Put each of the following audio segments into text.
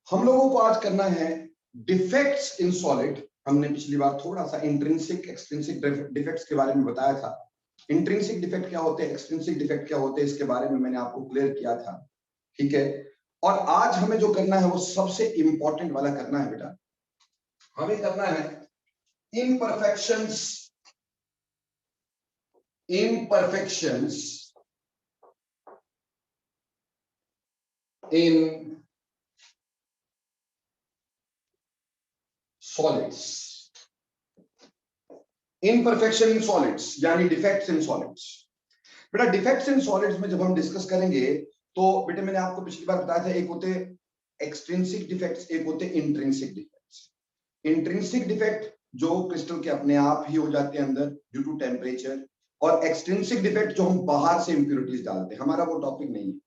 हम लोगों को आज करना है डिफेक्ट्स इन सॉलिड। हमने पिछली बार थोड़ा सा इंट्रिंसिक एक्सट्रिंसिक डिफेक्ट्स के बारे में बताया था। इंट्रिंसिक डिफेक्ट क्या होते हैं, एक्सट्रिंसिक डिफेक्ट क्या होते हैं, इसके बारे में मैंने आपको क्लियर किया था। ठीक है, और आज हमें जो करना है वो सबसे इंपॉर्टेंट वाला करना है बेटा। हमें करना है imperfections in solids, imperfection in solids यानी defects in solids। बेटा defects in solids में जब हम डिस्कस करेंगे तो बेटे मैंने आपको पिछली बार बताया था, एक होते एक्सट्रिंसिक डिफेक्ट्स, एक होते इंट्रिंसिक डिफेक्ट्स। इंट्रिंसिक डिफेक्ट जो क्रिस्टल के अपने आप ही हो जाते हैं अंदर ड्यू टू टेम्परेचर, और एक्सट्रिंसिक डिफेक्ट जो हम बाहर से इंप्योरिटीज डालते हैं। हमारा वो टॉपिक नहीं है।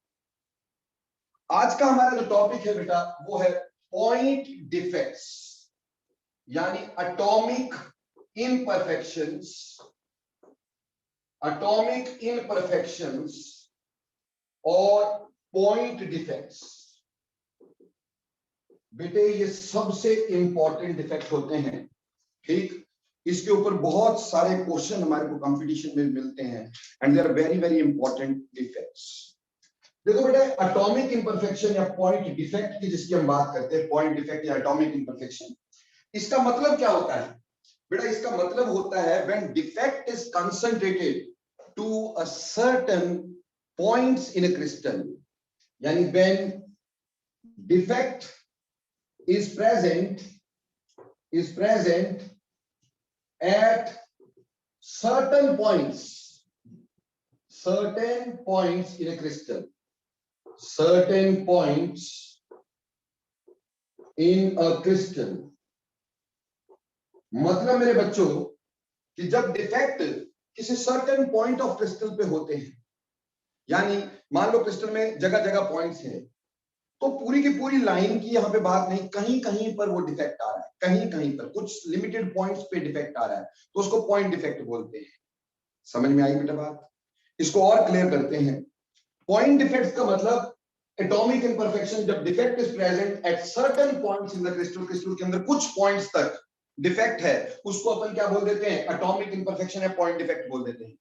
आज का हमारा जो टॉपिक है बेटा वो है पॉइंट डिफेक्ट्स यानी एटॉमिक इम्परफेक्शंस और पॉइंट डिफेक्ट्स। बेटे ये सबसे इंपॉर्टेंट डिफेक्ट होते हैं। ठीक, इसके ऊपर बहुत सारे क्वेश्चन हमारे को कंपटीशन में मिलते हैं and they are very very important defects. देखो बेटा, एटॉमिक इम्परफेक्शन या पॉइंट डिफेक्ट की जिसकी हम बात करते हैं, पॉइंट डिफेक्ट या एटॉमिक इम्परफेक्शन, इसका मतलब क्या होता है बेटा? इसका मतलब होता है when defect is concentrated to a certain points in a crystal, यानी when defect is present at certain points in a crystal, certain points in a crystal। मतलब मेरे बच्चों कि जब डिफेक्ट किसी सर्टेन पॉइंट ऑफ क्रिस्टल पे होते हैं, यानी मान लो क्रिस्टल में जगह जगह पॉइंट्स हैं, तो पूरी की पूरी लाइन की यहां पे बात नहीं, कहीं कहीं पर वो डिफेक्ट आ रहा है, कहीं कहीं पर कुछ लिमिटेड पॉइंट्स पे डिफेक्ट आ रहा है, तो उसको पॉइंट डिफेक्ट बोलते हैं। समझ में आई बेटा बात? इसको और क्लियर करते हैं। पॉइंट डिफेक्ट्स का मतलब एटॉमिक इम्परफेक्शन, जब defect is present at certain points in the crystal, crystal के अंदर कुछ पॉइंट्स तक डिफेक्ट है, उसको अपन क्या बोल देते हैं? एटॉमिक इम्परफेक्शन या पॉइंट डिफेक्ट बोल देते हैं।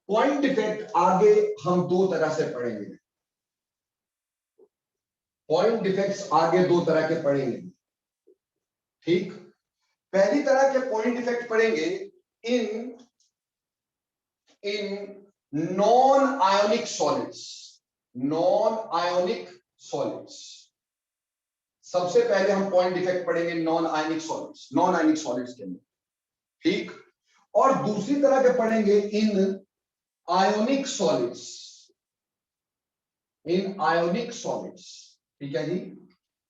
पॉइंट डिफेक्ट आगे हम दो तरह से पढ़ेंगे। पॉइंट डिफेक्ट्स आगे दो तरह के पढ़ेंगे। ठीक, पहली तरह के पॉइंट डिफेक्ट पढ़ेंगे इन नॉन आयोनिक सॉलिड्स। सबसे पहले हम पॉइंट डिफेक्ट पढ़ेंगे नॉन आयोनिक सॉलिड्स के अंदर। ठीक, और दूसरी तरह के पढ़ेंगे इन आयोनिक सॉलिड्स। ठीक है जी,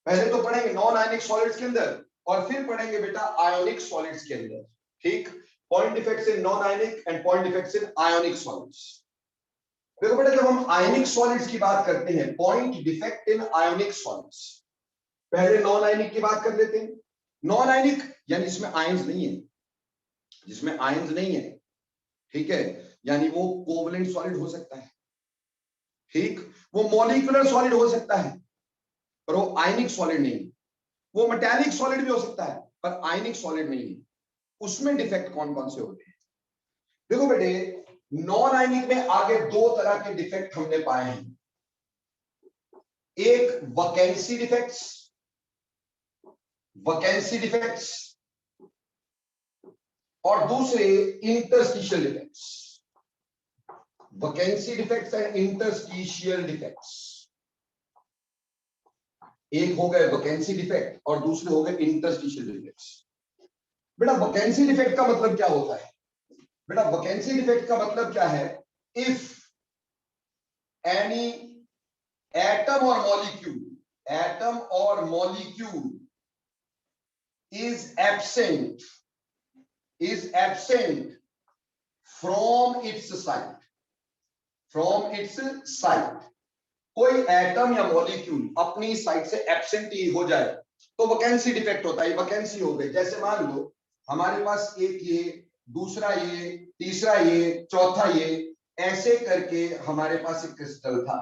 पहले तो पढ़ेंगे नॉन आयोनिक सॉलिड्स के अंदर और फिर पढ़ेंगे बेटा आयोनिक सॉलिड्स के अंदर। ठीक, point defects in non ionic and point defects in ionic solids. देखो बेटा, जब हम आयोनिक सॉलिड्स की बात करते हैं, point defect in ionic solids, पहले नॉन आयोनिक की बात कर लेते हैं। नॉन आयोनिक यानी जिसमें आयंस नहीं है, ठीक है, यानी वो कोवलेंट सॉलिड हो सकता है। ठीक, वो मॉलिक्यूलर सॉलिड हो सकता है पर वो आयनिक सॉलिड नहीं है। वो मेटालिक सॉलिड भी हो सकता है पर आयनिक सॉलिड नहीं है। उसमें डिफेक्ट कौन कौन से होते हैं? देखो बेटे, नॉन आयनिक में आगे दो तरह के डिफेक्ट हमने पाए हैं। एक वैकेंसी डिफेक्ट्स और दूसरे interstitial defects. Vacancy defects and interstitial defects. एक हो गए वैकेंसी डिफेक्ट और दूसरे हो गए इंटरस्टिशियल डिफेक्ट्स। बेटा वैकेंसी डिफेक्ट का मतलब क्या होता है? बेटा वैकेंसी डिफेक्ट का मतलब क्या है? इफ एनी एटम और molecule is absent from its site, कोई एटम या मॉलिक्यूल अपनी साइट से एब्सेंट ही हो जाए तो वैकेंसी डिफेक्ट होता है। वैकेंसी हो गई, जैसे मान लो हमारे पास एक ये, दूसरा ये, तीसरा ये, चौथा ये, ऐसे करके हमारे पास एक क्रिस्टल था।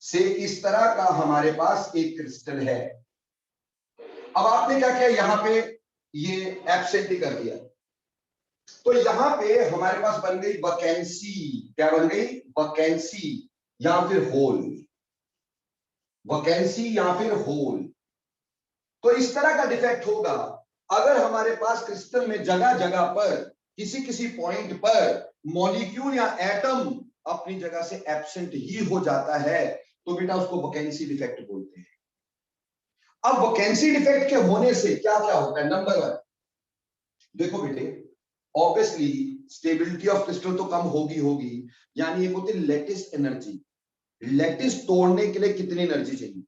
से इस तरह का हमारे पास एक क्रिस्टल है। अब आपने क्या किया, यहां पे ये एब्सेंट ही कर दिया, तो यहां पे हमारे पास बन गई वैकेंसी। क्या बन गई? वैकेंसी या फिर होल। वैकेंसी या फिर होल। तो इस तरह का डिफेक्ट होगा अगर हमारे पास क्रिस्टल में जगह जगह पर किसी किसी पॉइंट पर मॉलिक्यूल या एटम अपनी जगह से एब्सेंट ही हो जाता है, तो बेटा उसको वैकेंसी डिफेक्ट बोलते हैं। अब वैकेंसी डिफेक्ट के होने से क्या क्या होता है? नंबर वन, देखो बेटे, ऑब्वियसली स्टेबिलिटी ऑफ क्रिस्टल तो कम होगी, यानी एक होती है लैटिस एनर्जी। लैटिस तोड़ने के लिए कितनी एनर्जी चाहिए?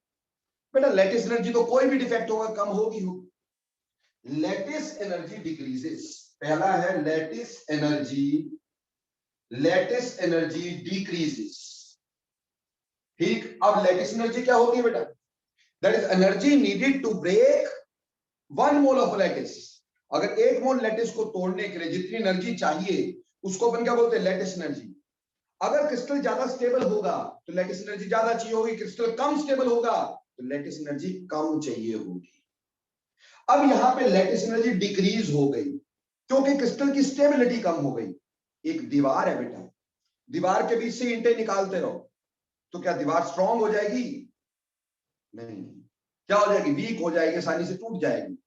बेटा लैटिस एनर्जी तो कोई भी डिफेक्ट होगा कम होगी। Lattice energy decreases. पहला है लैटिस एनर्जी डिक्रीजेस। ठीक, अब लैटिस एनर्जी क्या होगी बेटा? That is energy needed to break 1 mole of lattice. अगर 1 मोल लैटिस को तोड़ने के लिए जितनी एनर्जी चाहिए उसको अपन क्या बोलते हैं? Lattice energy. अगर क्रिस्टल ज्यादा स्टेबल होगा तो लैटिस एनर्जी ज्यादा चाहिए होगी, क्रिस्टल कम स्टेबल होगा तो लैटिस एनर्जी कम चाहिए होगी। अब यहां पे लैटिस एनर्जी डिक्रीज हो गई क्योंकि क्रिस्टल की स्टेबिलिटी कम हो गई। एक दीवार है बेटा, दीवार के बीच से ईंटें निकालते रहो तो क्या दीवार स्ट्रांग हो जाएगी? नहीं। क्या हो जाएगी? वीक हो जाएगी, आसानी से टूट जाएगी।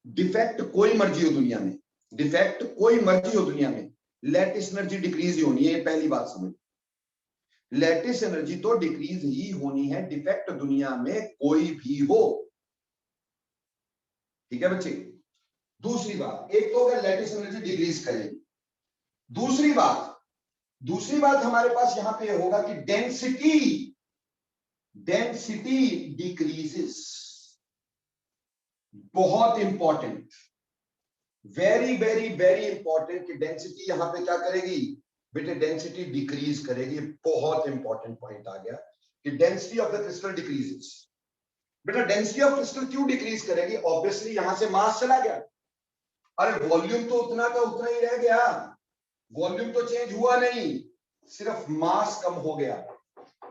डिफेक्ट कोई मर्जी हो दुनिया में, डिफेक्ट कोई मर्जी हो दुनिया में, लैटिस एनर्जी डिक्रीज ही होनी है। पहली बात समझ, लैटिस एनर्जी तो डिक्रीज ही होनी है, डिफेक्ट दुनिया में कोई भी हो। ठीक है बच्चे? दूसरी बात, एक तो अगर लैटिस एनर्जी डिक्रीज करेगी, दूसरी बात हमारे पास यहां पे होगा कि डेंसिटी डिक्रीजेस। बहुत important, very very very important कि डेंसिटी यहां पे क्या करेगी बेटे? डेंसिटी डिक्रीज करेगी। बहुत इंपॉर्टेंट पॉइंट आ गया कि density of the crystal decreases. बेटा डेंसिटी ऑफ क्रिस्टल क्यों डिक्रीज करेगी? ऑब्वियसली यहां से मास चला गया। अरे वॉल्यूम तो उतना का उतना ही रह गया, वॉल्यूम तो चेंज हुआ नहीं, सिर्फ मास कम हो गया।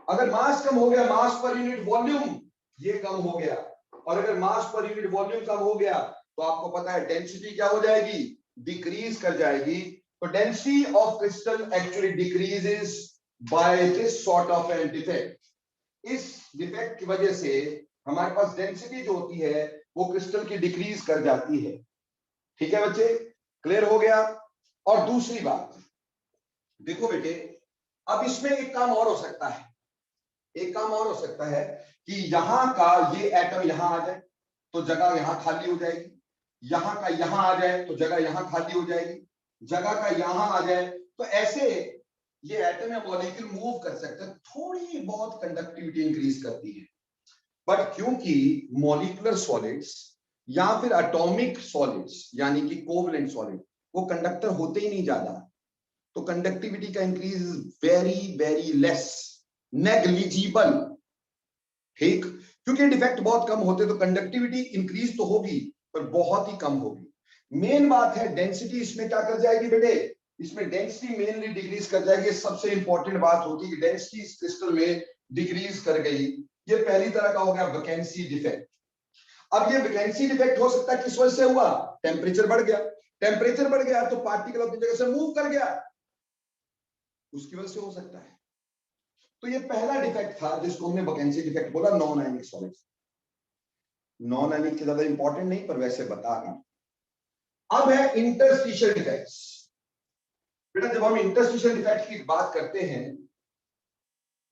अगर मास कम हो गया, मास पर यूनिट वॉल्यूम ये कम हो गया, और अगर मास पर यूनिट वॉल्यूम कम हो गया तो आपको पता है डेंसिटी क्या हो जाएगी? डिक्रीज कर जाएगी। तो density of crystal actually decreases by this sort of an defect. इस डिफेक्ट की वजह से हमारे पास डेंसिटी जो होती है वो क्रिस्टल की डिक्रीज कर जाती है। ठीक है बच्चे, क्लियर हो गया? और दूसरी बात देखो बेटे, अब इसमें एक काम और हो सकता है, एक काम और हो सकता है कि यहां का ये एटम यहां आ जाए तो जगह यहां खाली हो जाएगी, यहां का यहां आ जाए तो जगह यहां खाली हो जाएगी, जगह का यहां आ जाए तो ऐसे ये एटम या मॉलिक्यूल मूव कर सकते हैं, थोड़ी बहुत कंडक्टिविटी इंक्रीज करती है। बट क्योंकि मॉलिक्यूलर सॉलिड्स या फिर एटॉमिक सॉलिड्स यानी कि कोवलेंट सॉलिड वो कंडक्टर होते ही नहीं ज्यादा, तो कंडक्टिविटी का increase very very less, negligible. ठीक, क्योंकि डिफेक्ट बहुत कम होते तो कंडक्टिविटी इंक्रीज तो होगी पर बहुत ही कम होगी। मेन बात है डेंसिटी इसमें क्या कर जाएगी बेटे? इसमें डेंसिटी मेनली डिक्रीज कर जाएगी। सबसे इंपॉर्टेंट बात होती है कि डेंसिटी इस क्रिस्टल में डिक्रीज कर गई। ये पहली तरह का हो गया वैकेंसी डिफेक्ट। अब ये वैकेंसी डिफेक्ट हो सकता है किस वजह से हुआ? टेम्परेचर बढ़ गया, टेम्परेचर बढ़ गया तो पार्टिकल अपनी जगह से मूव कर गया, उसकी वजह से हो सकता है। तो ये पहला डिफेक्ट था जिसको हमने वैकेंसी डिफेक्ट बोला, non ionic solids. Non ionic के ज्यादा इंपॉर्टेंट नहीं पर वैसे बता रहा। अब है इंटरस्टिशियल डिफेक्ट्स। बेटा जब हम इंटरस्टिशियल डिफेक्ट की बात करते हैं,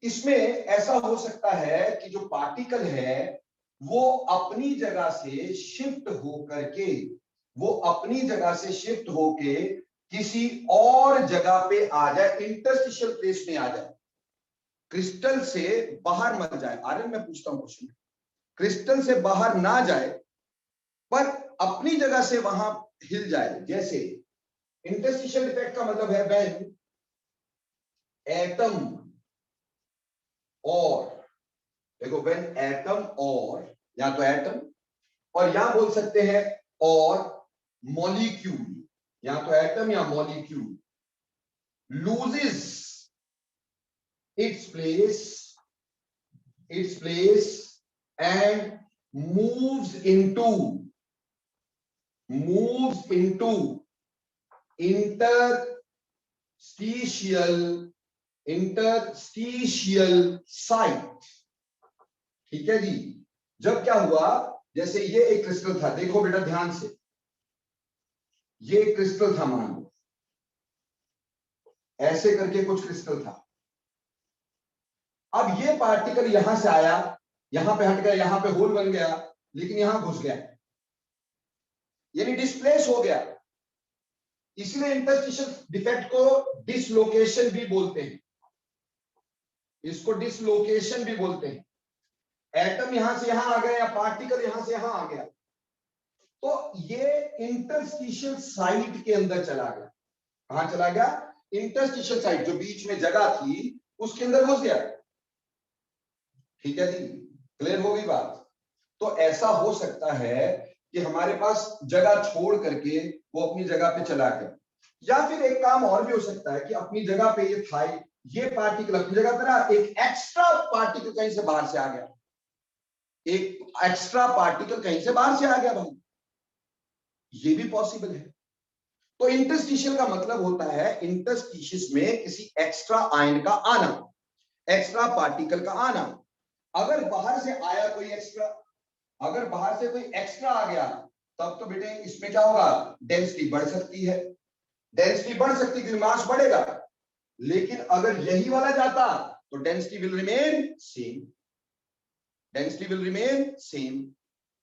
इसमें ऐसा हो सकता है कि जो पार्टिकल है वो अपनी जगह से शिफ्ट होकर के, वो अपनी जगह से शिफ्ट होके किसी और जगह पे आ जाए, इंटरस्टिशियल प्लेस में आ जाए, क्रिस्टल से बाहर मत जाए। आर्यन मैं पूछता हूं क्वेश्चन, क्रिस्टल से बाहर ना जाए पर अपनी जगह से वहां हिल जाए। जैसे इंटरस्टिशियल डिफेक्ट का मतलब है व्हेन एटम और, देखो व्हेन एटम और, या तो एटम और या बोल सकते हैं और मॉलिक्यूल, या तो एटम या molecule loses its place its place and moves into interstitial site। ठीक है जी। जब क्या हुआ, जैसे ये एक क्रिस्टल था, देखो बेटा ध्यान से, ये एक क्रिस्टल था, मान लो ऐसे करके कुछ क्रिस्टल था। अब ये पार्टिकल यहां से आया, यहां पे हट गया, यहां पे होल बन गया, लेकिन यहां घुस गया, यानी डिस्प्लेस हो गया। इसलिए इंटरस्टिशियल डिफेक्ट को डिसलोकेशन भी बोलते हैं, इसको डिसलोकेशन भी बोलते हैं। एटम यहां से यहां आ गया या पार्टिकल यहां से यहां आ गया, तो ये इंटरस्टिशियल साइट के अंदर चला गया। कहां चला गया? इंटरस्टिशियल साइट, जो बीच में जगह थी उसके अंदर घुस गया। ठीक है जी, क्लियर हो गई बात? तो ऐसा हो सकता है कि हमारे पास जगह छोड़ करके वो अपनी जगह पे चला गया, या फिर एक काम और भी हो सकता है कि अपनी जगह पे ये था, ये पार्टिकल अपनी जगह पे रहा, एक एक्स्ट्रा पार्टिकल कहीं से बाहर से आ गया, एक एक्स्ट्रा पार्टिकल कहीं से बाहर से आ गया भाई, ये भी पॉसिबल है। तो इंटरस्टिशियल का मतलब होता है इंटरस्टिशियस में किसी एक्स्ट्रा आयन का आना, एक्स्ट्रा पार्टिकल का आना। अगर बाहर से आया कोई एक्स्ट्रा, अगर बाहर से कोई एक्स्ट्रा आ गया, तब तो बेटे इसमें क्या होगा? डेंसिटी बढ़ सकती है, डेंसिटी बढ़ सकती है क्योंकि मास बढ़ेगा। लेकिन अगर यही वाला जाता तो density will remain same, density will remain same.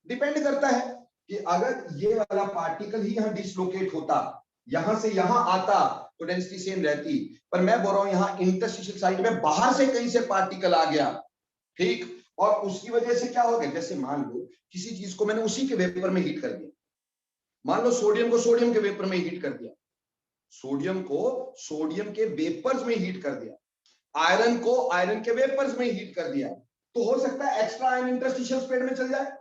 Depend करता है कि अगर ये वाला पार्टिकल ही यहां डिसलोकेट होता, यहां से यहां आता, तो डेंसिटी सेम रहती। पर मैं बोल रहा हूं यहां इंटरस्टिशियल साइट में बाहर से कहीं से पार्टिकल आ गया, ठीक, और उसकी वजह से क्या हो गया? जैसे मान लो किसी चीज को मैंने उसी के वेपर में हीट कर दिया, मान लो सोडियम को सोडियम के वेपर में हीट कर दिया, सोडियम को सोडियम के वेपर्स में हीट कर दिया, आयरन को आयरन के वेपर्स में हीट कर दिया, तो हो सकता है एक्स्ट्रा आयरन इंटरस्टिशियल स्पेस में चल जाए,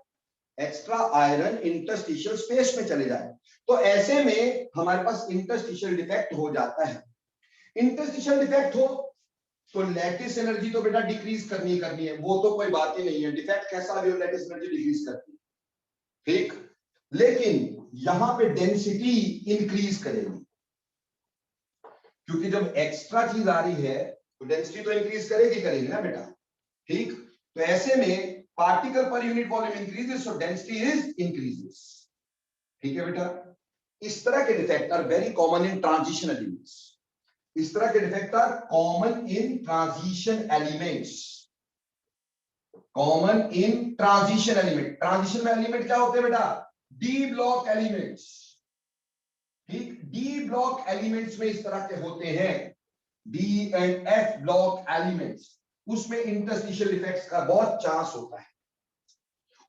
एक्स्ट्रा आयरन इंटरस्टिशियल स्पेस में चले जाए। तो ऐसे में हमारे पास इंटरस्टिशियल डिफेक्ट हो जाता है। इंटरस्टिशियल डिफेक्ट हो तो लैटिस एनर्जी तो बेटा डिक्रीज करनी है, वो तो कोई बात ही नहीं है, डिफेक्ट कैसा भी हो लैटिस एनर्जी डिक्रीज करती है, ठीक। लेकिन यहां पे डेंसिटी इंक्रीज करेगी, क्योंकि जब एक्स्ट्रा चीज आ रही है तो डेंसिटी तो इंक्रीज करेगी ना बेटा, ठीक। तो ऐसे में particle per unit volume increases, so density is increases, ठीक है बेटा। इस तरह के defect are very common in transition elements, इस तरह के defect are common in transition elements, common in transition element. Transition में एलिमेंट क्या होते हैं बेटा? डी ब्लॉक एलिमेंट्स, ठीक। डी ब्लॉक एलिमेंट्स में इस तरह के होते हैं, D and F block elements, उसमें इंटरस्टिशियल डिफेक्ट्स का बहुत चांस होता है।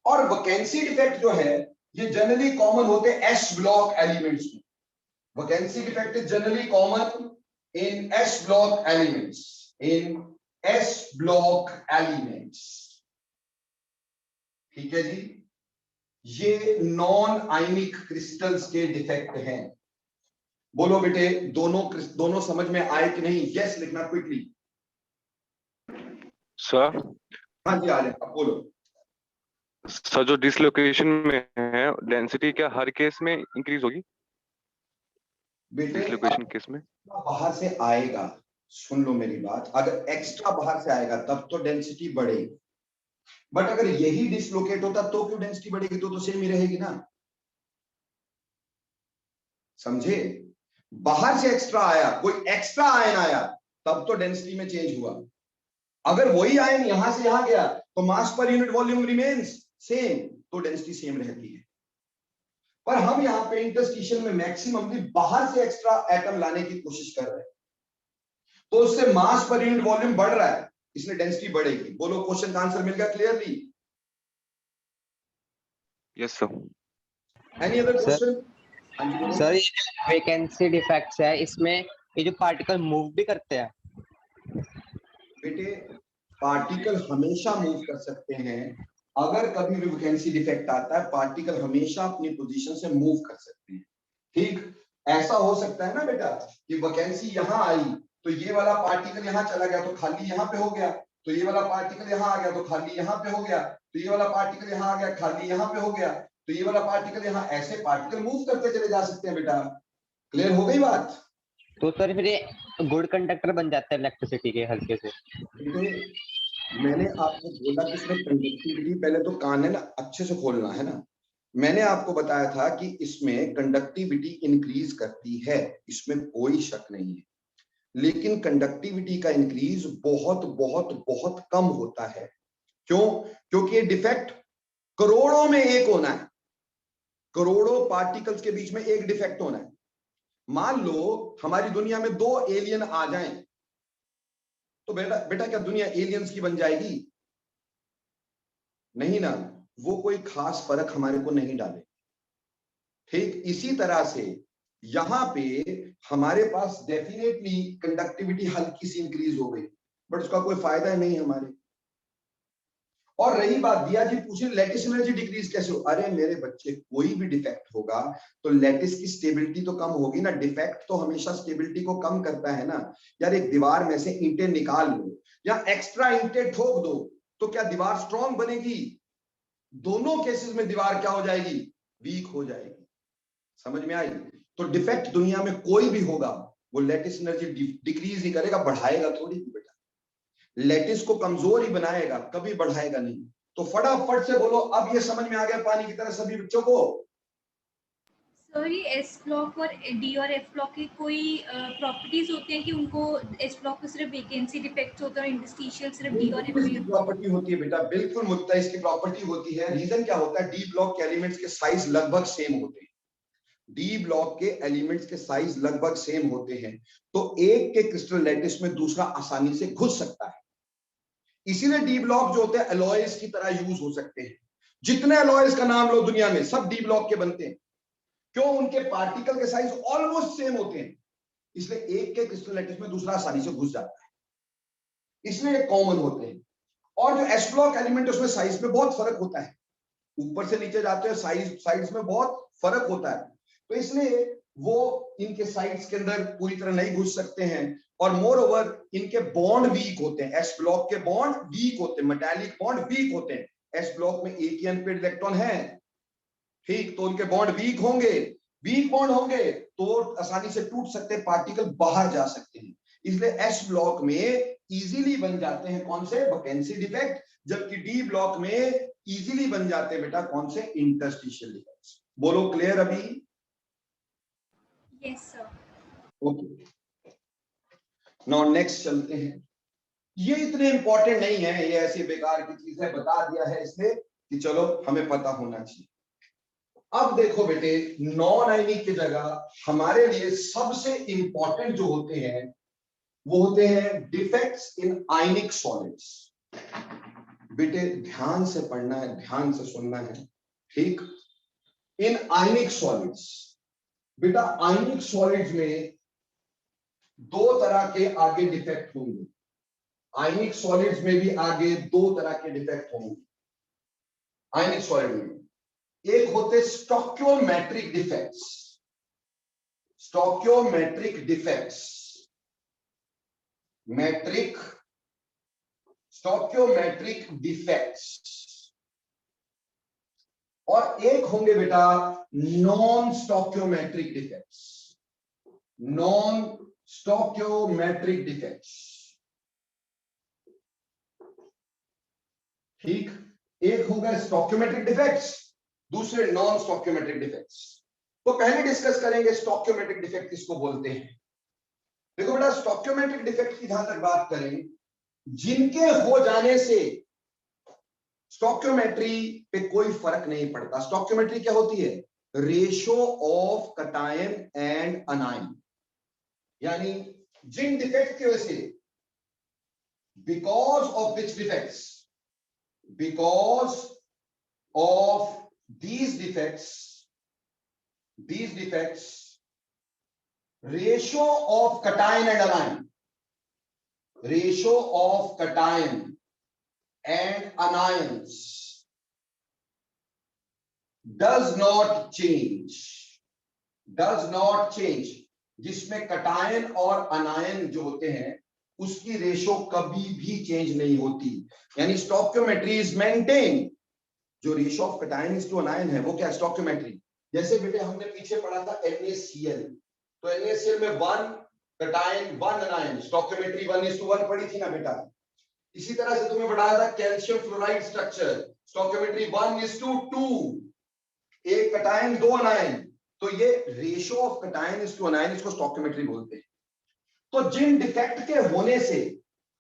और वैकेंसी डिफेक्ट जो है ये जनरली कॉमन होते हैं एस ब्लॉक एलिमेंट्स में। Vacancy defect is generally common in S block elements, in S block elements, ठीक है जी। ये नॉन आयनिक क्रिस्टल्स के डिफेक्ट हैं। बोलो बेटे, दोनों समझ में आए कि नहीं? यस लिखना क्विकली। सर, हाँ जी, आ जाए, अब बोलो। सर जो डिसलोकेशन में है, डेंसिटी क्या हर केस में इंक्रीज होगी? बेटे डिसलोकेशन केस में बाहर से आएगा, सुन लो मेरी बात, अगर एक्स्ट्रा बाहर से आएगा तब तो डेंसिटी बढ़ेगी, बट अगर यही डिसलोकेट होता तो क्यों डेंसिटी बढ़ेगी? तो सेम ही रहेगी ना, समझे? बाहर से एक्स्ट्रा आया, कोई एक्स्ट्रा आयन आया, तब तो डेंसिटी में चेंज हुआ। अगर वही आयन यहां से यहां गया तो मास पर यूनिट वॉल्यूम रिमेन्स सेम, तो डेंसिटी सेम रहती है। पर हम यहां पे इंटरस्टिशियल में मैक्सिममली बाहर से एक्स्ट्रा एटम लाने की कोशिश कर रहे हैं, तो उससे मास पर यूनिट वॉल्यूम बढ़ रहा है, इसलिए डेंसिटी बढ़ेगी। बोलो, क्वेश्चन का आंसर मिल गया clearly? Yes sir. Any other question? Sir ये वैकेंसी डिफेक्ट्स है, इसमें ये जो पार्टिकल मूव भी करते हैं? बेटे पार्टिकल हमेशा मूव कर सकते हैं, अगर कभी भी वैकेंसी डिफेक्ट आता है पार्टिकल हमेशा अपनी पोजीशन से मूव कर सकते हैं, ठीक। ऐसा हो सकता है ना बेटा कि वैकेंसी यहां आई तो ये वाला पार्टिकल यहां चला गया तो खाली यहां पे हो गया, तो ये वाला पार्टिकल यहाँ आ गया तो खाली यहाँ पे हो गया, तो ये वाला पार्टिकल यहाँ आ गया खाली यहाँ पे हो गया, तो ये वाला पार्टिकल यहाँ, ऐसे पार्टिकल मूव करते चले जा सकते हैं बेटा। क्लियर हो गई बात? तो सर फिर ये गुड कंडक्टर बन जाता है इलेक्ट्रिसिटी के हल्के से। मैंने आपको बोला कि इसमें कंडक्टिविटी, पहले तो कान है ना अच्छे से खोलना है ना, मैंने आपको बताया था कि इसमें कंडक्टिविटी इंक्रीज करती है, इसमें कोई शक नहीं है, लेकिन कंडक्टिविटी का इंक्रीज बहुत बहुत बहुत कम होता है। क्यों? क्योंकि ये डिफेक्ट करोड़ों में एक होना है, करोड़ों पार्टिकल्स के बीच में एक डिफेक्ट होना है। मान लो हमारी दुनिया में 2 एलियन आ जाएं, तो बेटा बेटा क्या दुनिया एलियंस की बन जाएगी? नहीं ना, वो कोई खास फर्क हमारे को नहीं डाले। ठीक इसी तरह से यहां पे हमारे पास डेफिनेटली कंडक्टिविटी हल्की सी इंक्रीज हो गई, बट उसका कोई फायदा नहीं हमारे। और रही बात, दिया जी पूछे लैटिस एनर्जी डिक्रीज कैसे हो? अरे मेरे बच्चे, कोई भी डिफेक्ट होगा तो लैटिस की स्टेबिलिटी तो कम होगी ना, डिफेक्ट तो हमेशा स्टेबिलिटी को कम करता है ना। यार एक दीवार में से ईंटें निकाल लो या एक्स्ट्रा ईंटें ठोक दो, तो क्या दीवार स्ट्रॉन्ग बनेगी? दोनों केसेस में दीवार क्या हो जाएगी? वीक हो जाएगी। समझ में आई? तो डिफेक्ट दुनिया में कोई भी होगा वो लैटिस एनर्जी डिक्रीज ही करेगा, बढ़ाएगा थोड़ी बेटा। लैटिस को कमजोर ही बनाएगा, कभी बढ़ाएगा नहीं। तो फटाफट से बोलो, अब ये समझ में आ गया पानी की तरह सभी बच्चों को? सर ये एस ब्लॉक और डी और एफ ब्लॉक की कोई प्रॉपर्टीज होती हैं कि उनको एस ब्लॉक में सिर्फ वैकेंसी डिफेक्ट्स होते हैं और इंटरस्टिशियल सिर्फ डी और एफ इसकी प्रॉपर्टी होती है बेटा, बिल्कुल मुद्दा इसकी प्रॉपर्टी होती है। रीजन क्या होता है? डी ब्लॉक के एलिमेंट्स के साइज लगभग सेम होते हैं, डी ब्लॉक के एलिमेंट्स के साइज लगभग सेम होते हैं, तो एक के क्रिस्टल लैटिस में दूसरा आसानी से घुस सकता है। इसीलिए डी ब्लॉक जो होते हैं एलॉयज की तरह यूज हो सकते हैं। जितने एलॉयज का नाम लो दुनिया में, सब डी ब्लॉक के बनते हैं। क्यों? उनके पार्टिकल के साइज ऑलमोस्ट सेम होते हैं, इसलिए एक के क्रिस्टल लैटिस में दूसरा आसानी से घुस जाता है, इसलिए कॉमन होते हैं। और जो एस ब्लॉक एलिमेंट है उसमें साइज में बहुत फर्क होता है, ऊपर से नीचे जाते हैं साइज में बहुत फर्क होता है, तो इसलिए वो इनके साइड्स के अंदर पूरी तरह नहीं घुस सकते हैं। और मोर ओवर इनके बॉन्ड वीक होते हैं, एस ब्लॉक के बॉन्ड वीक होते हैं, मेटालिक बॉन्ड वीक होते हैं। एस ब्लॉक में एक ही अनपेड इलेक्ट्रॉन है, ठीक, तो उनके बॉन्ड वीक होंगे, वीक बॉन्ड होंगे तो आसानी से टूट सकते, पार्टिकल बाहर जा सकते हैं। इसलिए एस ब्लॉक में इजीली बन जाते हैं कौन से? वैकेंसी डिफेक्ट, जबकि डी ब्लॉक में इजीली बन जाते हैं बेटा कौन से? Interstitial defects. बोलो क्लियर अभी? Yes sir. Okay, now next चलते हैं। ये इतने इंपॉर्टेंट नहीं है, ये ऐसी बेकार की चीज है, बता दिया है इसलिए कि चलो हमें पता होना चाहिए। अब देखो बेटे, नॉन आयनिक की जगह हमारे लिए सबसे इंपॉर्टेंट जो होते हैं वो होते हैं डिफेक्ट्स इन आयनिक सॉलिड्स। बेटे ध्यान से पढ़ना है, ध्यान से सुनना है, ठीक। इन आयनिक सॉलिड्स, बेटा आयनिक सॉलिड्स में 2 तरह के आगे डिफेक्ट होंगे। आयनिक सॉलिड्स में भी आगे 2 तरह के डिफेक्ट होंगे आयनिक सॉलिड में। एक होते stoichiometric defects, stoichiometric defects, metric stoichiometric defects, और एक होंगे बेटा non stoichiometric defects, non stoichiometric defects, ठीक। एक होगा स्टोक्योमेट्रिक डिफेक्ट्स, दूसरे नॉन स्टोक्योमेट्रिक डिफेक्ट्स। तो पहले डिस्कस करेंगे स्टोक्योमेट्रिक डिफेक्ट किसको बोलते हैं। देखो बेटा, स्टोक्योमेट्रिक डिफेक्ट की जहां तक बात करें, जिनके हो जाने से स्टोक्योमेट्री पे कोई फर्क नहीं पड़ता। स्टोक्योमेट्री क्या होती है? रेशो ऑफ कटायन एंड अनायन, यानी जिन डिफेक्ट की वजह से, because of which defects, because of these defects ratio of cation and anion, ratio of cation and anions does not change, जिसमें कटायन और अनायन जो होते हैं उसकी रेशो कभी भी चेंज नहीं होती, यानी स्टोइकियोमेट्री इज मेंटेन। जो ratio of cations to anion है वो क्या स्टोइकियोमेट्री। जैसे बेटे हमने पीछे पढ़ा था NaCl, तो NaCl में 1 कैटायन 1 अनायन, स्टोइकियोमेट्री 1:1 पढ़ी थी ना बेटा। इसी तरह से तुम्हें पढ़ाया था कैल्शियम फ्लोराइड स्ट्रक्चर, स्टोइकियोमेट्री 1:2, एक कैटायन 2 अनायन। तो ये ratio of cations to anion, इसको स्टोइकियोमेट्री बोलते हैं। तो जिन डिफेक्ट के होने से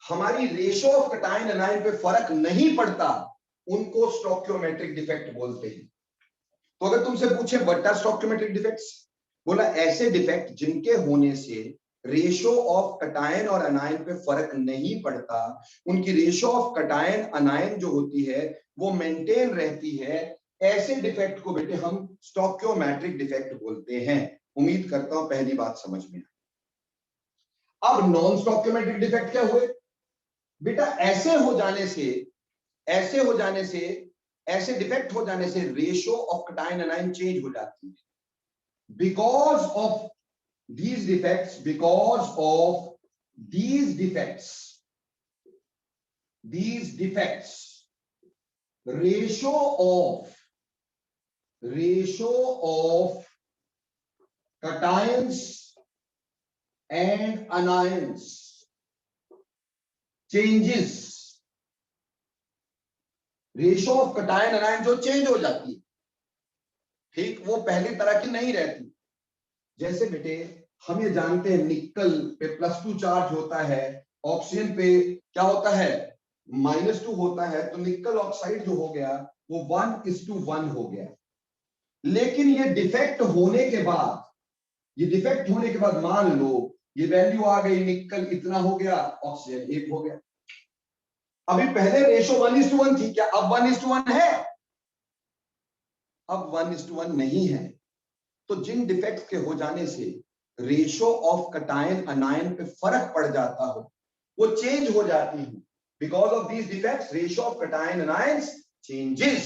हमारी रेशो ऑफ कैटायन अनायन पे फर्क नहीं पड़ता, उनको स्टोइकियोमेट्रिक डिफेक्ट बोलते हैं। तो अगर तुमसे पूछे व्हाट आर स्टोइकियोमेट्रिक डिफेक्ट्स, बोला ऐसे डिफेक्ट जिनके होने से रेशो ऑफ कैटायन और अनायन पे फर्क नहीं पड़ता, उनकी रेशो ऑफ कैटायन अनायन जो होती है वो मेंटेन रहती है, ऐसे डिफेक्ट को बेटे हम स्टोइकियोमेट्रिक डिफेक्ट बोलते हैं। उम्मीद करता हूं पहली बात समझ में। अब नॉन स्टोइकियोमेट्रिक डिफेक्ट क्या हुए बेटा, ऐसे डिफेक्ट हो जाने से रेशो ऑफ कैटायन अनायन चेंज हो जाती है। Because of these defects, ratio of cations and anions changes, ratio of cation अनायन जो चेंज हो जाती है, ठीक, वो पहली तरह की नहीं रहती। जैसे बेटे हम ये जानते हैं निकल पे +2 चार्ज होता है, ऑक्सीजन पे क्या होता है -2 होता है, तो निकल ऑक्साइड जो हो गया वो 1:1 हो गया। लेकिन ये डिफेक्ट होने के बाद मान लो ये वैल्यू आ गई, निकल इतना हो गया, ऑक्सीजन 1 हो गया। अभी पहले रेशो 1:1 थी, क्या अब 1:1 है? अब 1:1 नहीं है। तो जिन डिफेक्ट के हो जाने से रेशो ऑफ कैटायन अनायन पे फर्क पड़ जाता हो, वो चेंज हो जाती है, because of these defects ratio of cation anions changes,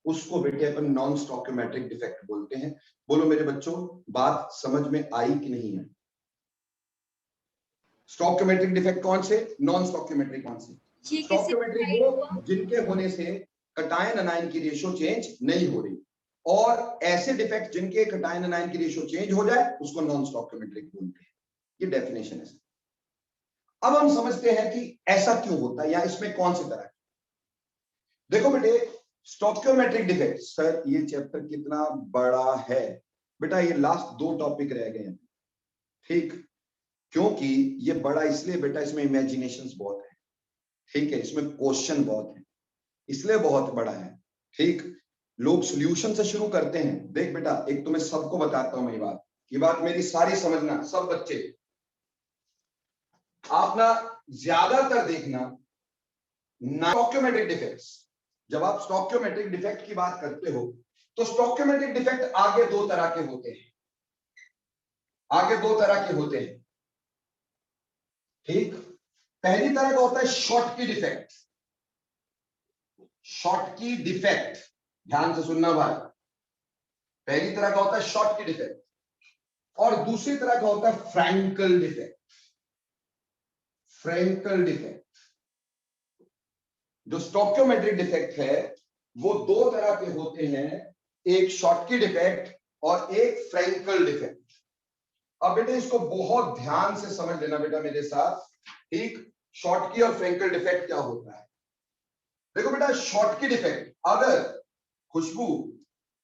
उसको बेटे अपन नॉन स्टोइकियोमेट्रिक डिफेक्ट बोलते हैं। बोलो मेरे बच्चों, बात समझ में आई कि नहीं है? स्टोइकियोमेट्रिक डिफेक्ट कौन से, नॉन स्टोइकियोमेट्रिक कौन से? स्टोइकियोमेट्रिक वो जिनके होने से कैटायन अनायन की रेशो चेंज नहीं हो रही, और ऐसे डिफेक्ट जिनके कैटायन अनायन की रेशो चेंज हो जाए उसको नॉन स्टोइकियोमेट्रिक बोलते हैं। ये डेफिनेशन है। अब हम समझते हैं कि ऐसा क्यों होता है या इसमें कौन सी तरह। देखो बेटे, स्टोइकियोमेट्रिक डिफेक्ट, सर ये चैप्टर कितना बड़ा है बेटा, ये लास्ट 2 टॉपिक रह गए हैं, ठीक, क्योंकि ये बड़ा इसलिए बेटा, इसमें इमेजिनेशंस बहुत है, ठीक है, इसमें क्वेश्चन बहुत है, इसलिए बहुत बड़ा है, ठीक। लोग सॉल्यूशन से शुरू करते हैं। देख बेटा, एक तुम्हें सबको बताता हूं मैं ये बात मेरी सारी समझना, सब बच्चे आप ना ज्यादातर देखना स्टोइकियोमेट्रिक डिफेक्ट्स। जब आप स्टोइकियोमेट्रिक डिफेक्ट की बात करते हो तो स्टोइकियोमेट्रिक डिफेक्ट आगे 2 तरह के होते हैं, ठीक। पहली तरह का होता है शॉर्टकी डिफेक्ट, ध्यान से सुनना भाई। पहली तरह का होता है शॉर्टकी डिफेक्ट, और दूसरी तरह का होता है फ्रैंकल डिफेक्ट। जो स्टोइकियोमेट्रिक डिफेक्ट है वो 2 तरह के होते हैं, एक शॉर्टकी डिफेक्ट और एक फ्रैंकल डिफेक्ट। अब बेटे इसको बहुत ध्यान से समझ लेना बेटा मेरे साथ, ठीक। शॉर्टकी और फ्रैंकल डिफेक्ट क्या होता है? देखो बेटा, शॉर्टकी डिफेक्ट, अगर खुशबू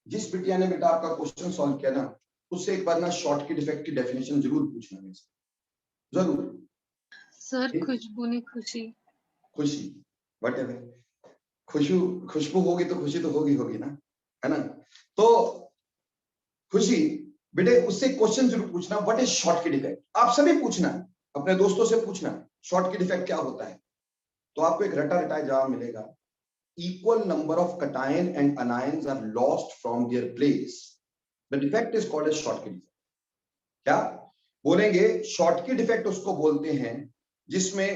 जिस बिटिया ने बेटा आपका क्वेश्चन सॉल्व किया ना, उससे एक बार ना शॉर्टकी डिफेक्ट की डेफिनेशन जरूर पूछना मेरे से, जरूर। सर खुशबू ने खुशी व्हाटएवर, खुशबू होगी तो खुशी तो होगी ना, है ना। तो खुशी बेटे उससे क्वेश्चन जरूर पूछना, व्हाट इज शॉर्टकी डिफेक्ट। आप सभी पूछना, अपने दोस्तों से पूछना शॉर्टकी डिफेक्ट क्या होता है, तो आपको एक रटा रटाया जवाब मिलेगा। Equal number of cation and anions are lost from their place. The defect is called as Schottky defect. क्या बोलेंगे? Schottky defect उसको बोलते हैं जिसमें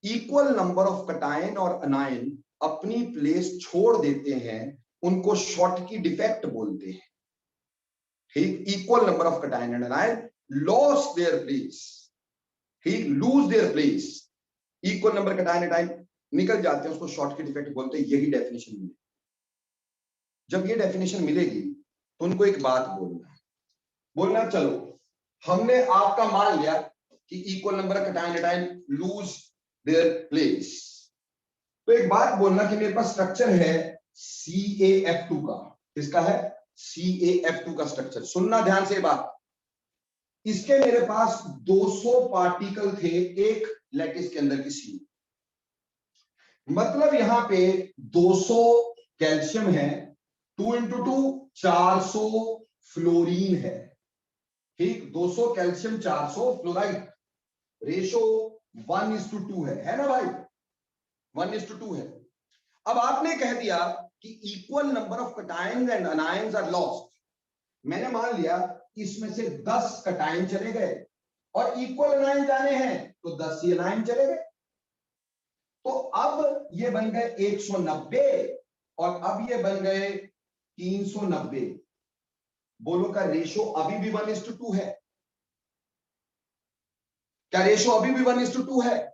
equal number of cation और anion अपनी प्लेस छोड़ देते हैं, उनको Schottky defect बोलते हैं, ठीक। Equal number of cation and anion lost their place. ही lose their place, equal number cation at time निकल जाते हैं, उसको शॉर्टकट इफेक्ट बोलते हैं। यही डेफिनेशन मिलेगी। जब ये डेफिनेशन मिलेगी तो उनको एक बात बोलना चलो हमने आपका मान लिया कि equal number cation at time lose their place, तो एक बात बोलना कि मेरे पास स्ट्रक्चर है CaF2 का। किसका है? CaF2 का स्ट्रक्चर। सुनना ध्यान से बात, इसके मेरे पास 200 पार्टिकल थे एक लैटिस के अंदर की सी, मतलब यहां पे 200 कैल्शियम है, 2 into 2 400 फ्लोरीन है, ठीक। 200 कैल्शियम 400 फ्लोराइड, रेशो 1:2 है ना भाई, 1:2 है। अब आपने कह दिया कि equal number of cations and anions are lost. मैंने मान लिया इसमें से 10 कटायन चले गए और इक्वल अनायन जाने हैं तो 10 ही अनायन चले गए, तो अब ये बन गए 190 और अब ये बन गए 390। बोलो का रेशो अभी भी 1:2 है? क्या रेशो अभी भी 1:2 है?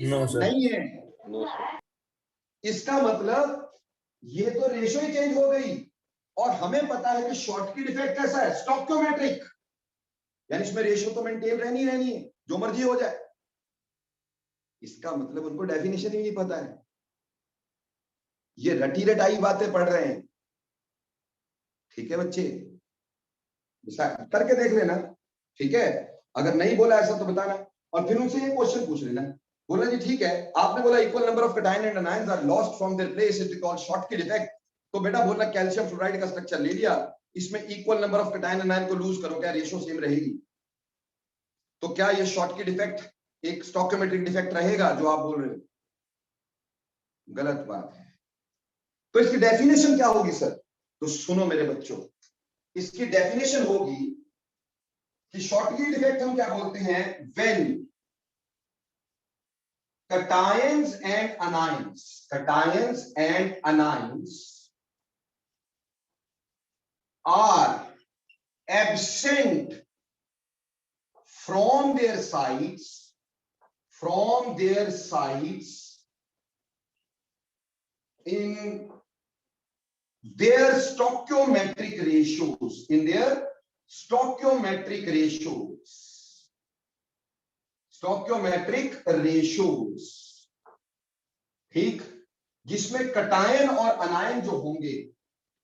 No sir. नहीं है। No sir. इसका मतलब ये तो रेशो ही चेंज हो गई, और हमें पता है कि शॉर्टकट इफेक्ट कैसा है? स्टोक्योमेट्रिक, यानी इसमें रेशो तो मेंटेन रहनी है, जो मर्जी हो जाए। इसका मतलब उनको डेफिनेशन ही नहीं पता है, ये रटी रटाई बातें पढ़ रहे हैं। ठीक है बच्चे, करके देख लेना, ठीक है। अगर नहीं बोला ऐसा तो बताना, और फिर उनसे ये क्वेश्चन पूछ लेना। बोला जी ठीक है, आपने बोला equal number of cation and anions are lost from their place, it is called Schottky effect. तो बेटा बोलना कैल्शियम फ्लोराइड का स्ट्रक्चर ले लिया, इसमें इक्वल नंबर ऑफ कटायन अनायन को लूज करो, क्या रेशो सेम रहेगी? तो क्या ये शॉर्टकट इफेक्ट एक स्टोकियोमेट्रिक डिफेक्ट रहेगा जो आप बोल रहे हो? गलत बात है। तो इसकी डेफिनेशन क्या होगी सर? तो सुनो मेरे बच्चों, इसकी डेफिनेशन होगी कि शॉर्टकट डिफेक्ट हम क्या बोलते हैं? When cations and anions are absent from their sites in their stoichiometric ratios, ठीक, जिसमें कटायन और अनायन जो होंगे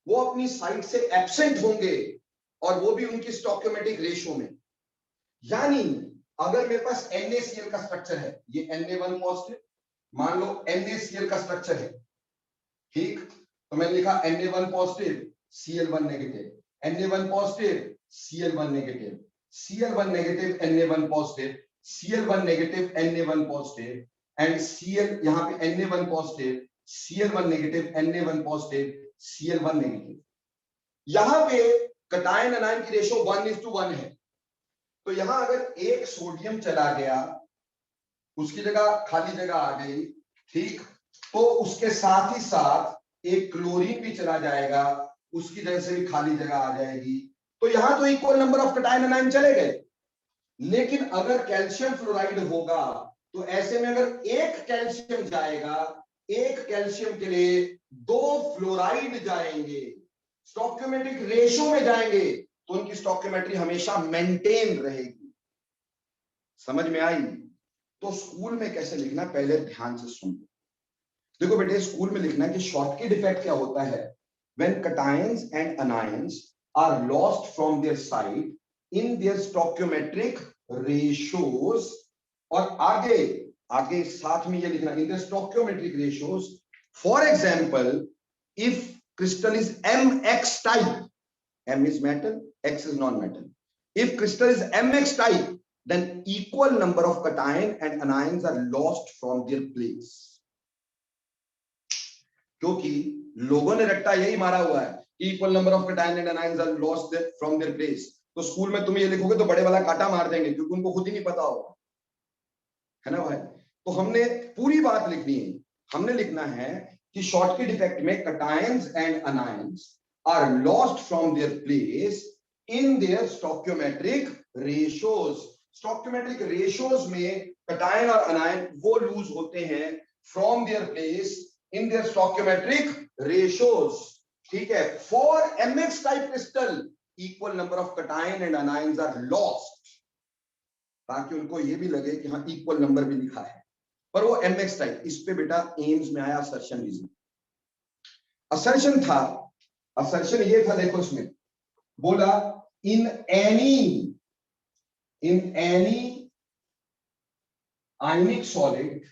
वो अपनी साइड से एब्सेंट होंगे, और वो भी उनकी स्टोकियोमेट्रिक रेशियो में। यानी अगर मेरे पास NaCl का स्ट्रक्चर है, ये Na1 पॉजिटिव, मान लो NaCl का स्ट्रक्चर है, ठीक, तो मैंने लिखा Na1 positive Cl1 negative, Na1 positive Cl1 negative, Cl1 negative Na1 positive, Cl1 negative Na1 positive, and Cl यहां पे Na1 positive, Cl1 negative, Na1 positive, Cl1 negative. यहां पे कटायन अनायन की रेशो 1:1 है, तो यहां अगर एक सोडियम चला गया, उसकी जगह खाली जगह आ गई, ठीक, तो उसके साथ ही साथ एक क्लोरीन भी चला जाएगा, उसकी जगह से भी खाली जगह आ जाएगी, तो यहां तो इक्वल नंबर ऑफ कटायन अनायन चले गए। लेकिन अगर कैल्शियम फ्लोराइड होगा तो ऐसे में अगर एक कैल्शियम जाएगा, एक कैल्शियम के लिए 2 फ्लोराइड जाएंगे, स्टोकियोमेट्रिक रेशो में जाएंगे, तो उनकी स्टोकियोमेट्री हमेशा मेंटेन रहेगी। समझ में आई? तो स्कूल में कैसे लिखना, पहले ध्यान से सुन। देखो बेटे, स्कूल में लिखना कि शॉर्टकट इफेक्ट क्या होता है? When cations and anions are lost from their side in their stoichiometric ratios, और आगे साथ में ये लिखना, in their stoichiometric ratios. For example, if crystal is MX type, M is metal, X is non-metal. If crystal is MX type, then equal number of cation and anions are lost from their place. क्योंकि लोगों ने रट्टा यही मारा हुआ है, equal number of cation and anions are lost from their place. तो school में तुम ये लिखोगे तो बड़े वाला काटा मार देंगे, क्योंकि उनको खुद ही नहीं पता होगा, है ना भाई? तो हमने पूरी बात लिखनी है, हमने लिखना है कि शॉर्टकट इफेक्ट में cations and anions are lost from their place in their stoichiometric ratios. Stoichiometric ratios में कटायन और अनायन वो लूज होते हैं from their place in their stoichiometric ratios. ठीक है, for mx type crystal equal number of cation and anions are lost, ताकि उनको ये भी लगे कि हाँ इक्वल नंबर भी लिखा है, पर वो mx टाइप। इस पे बेटा एम्स में आया असर्शन रीजन। असर्शन था, असर्शन ये था, देखो इसमें बोला in any ionic solid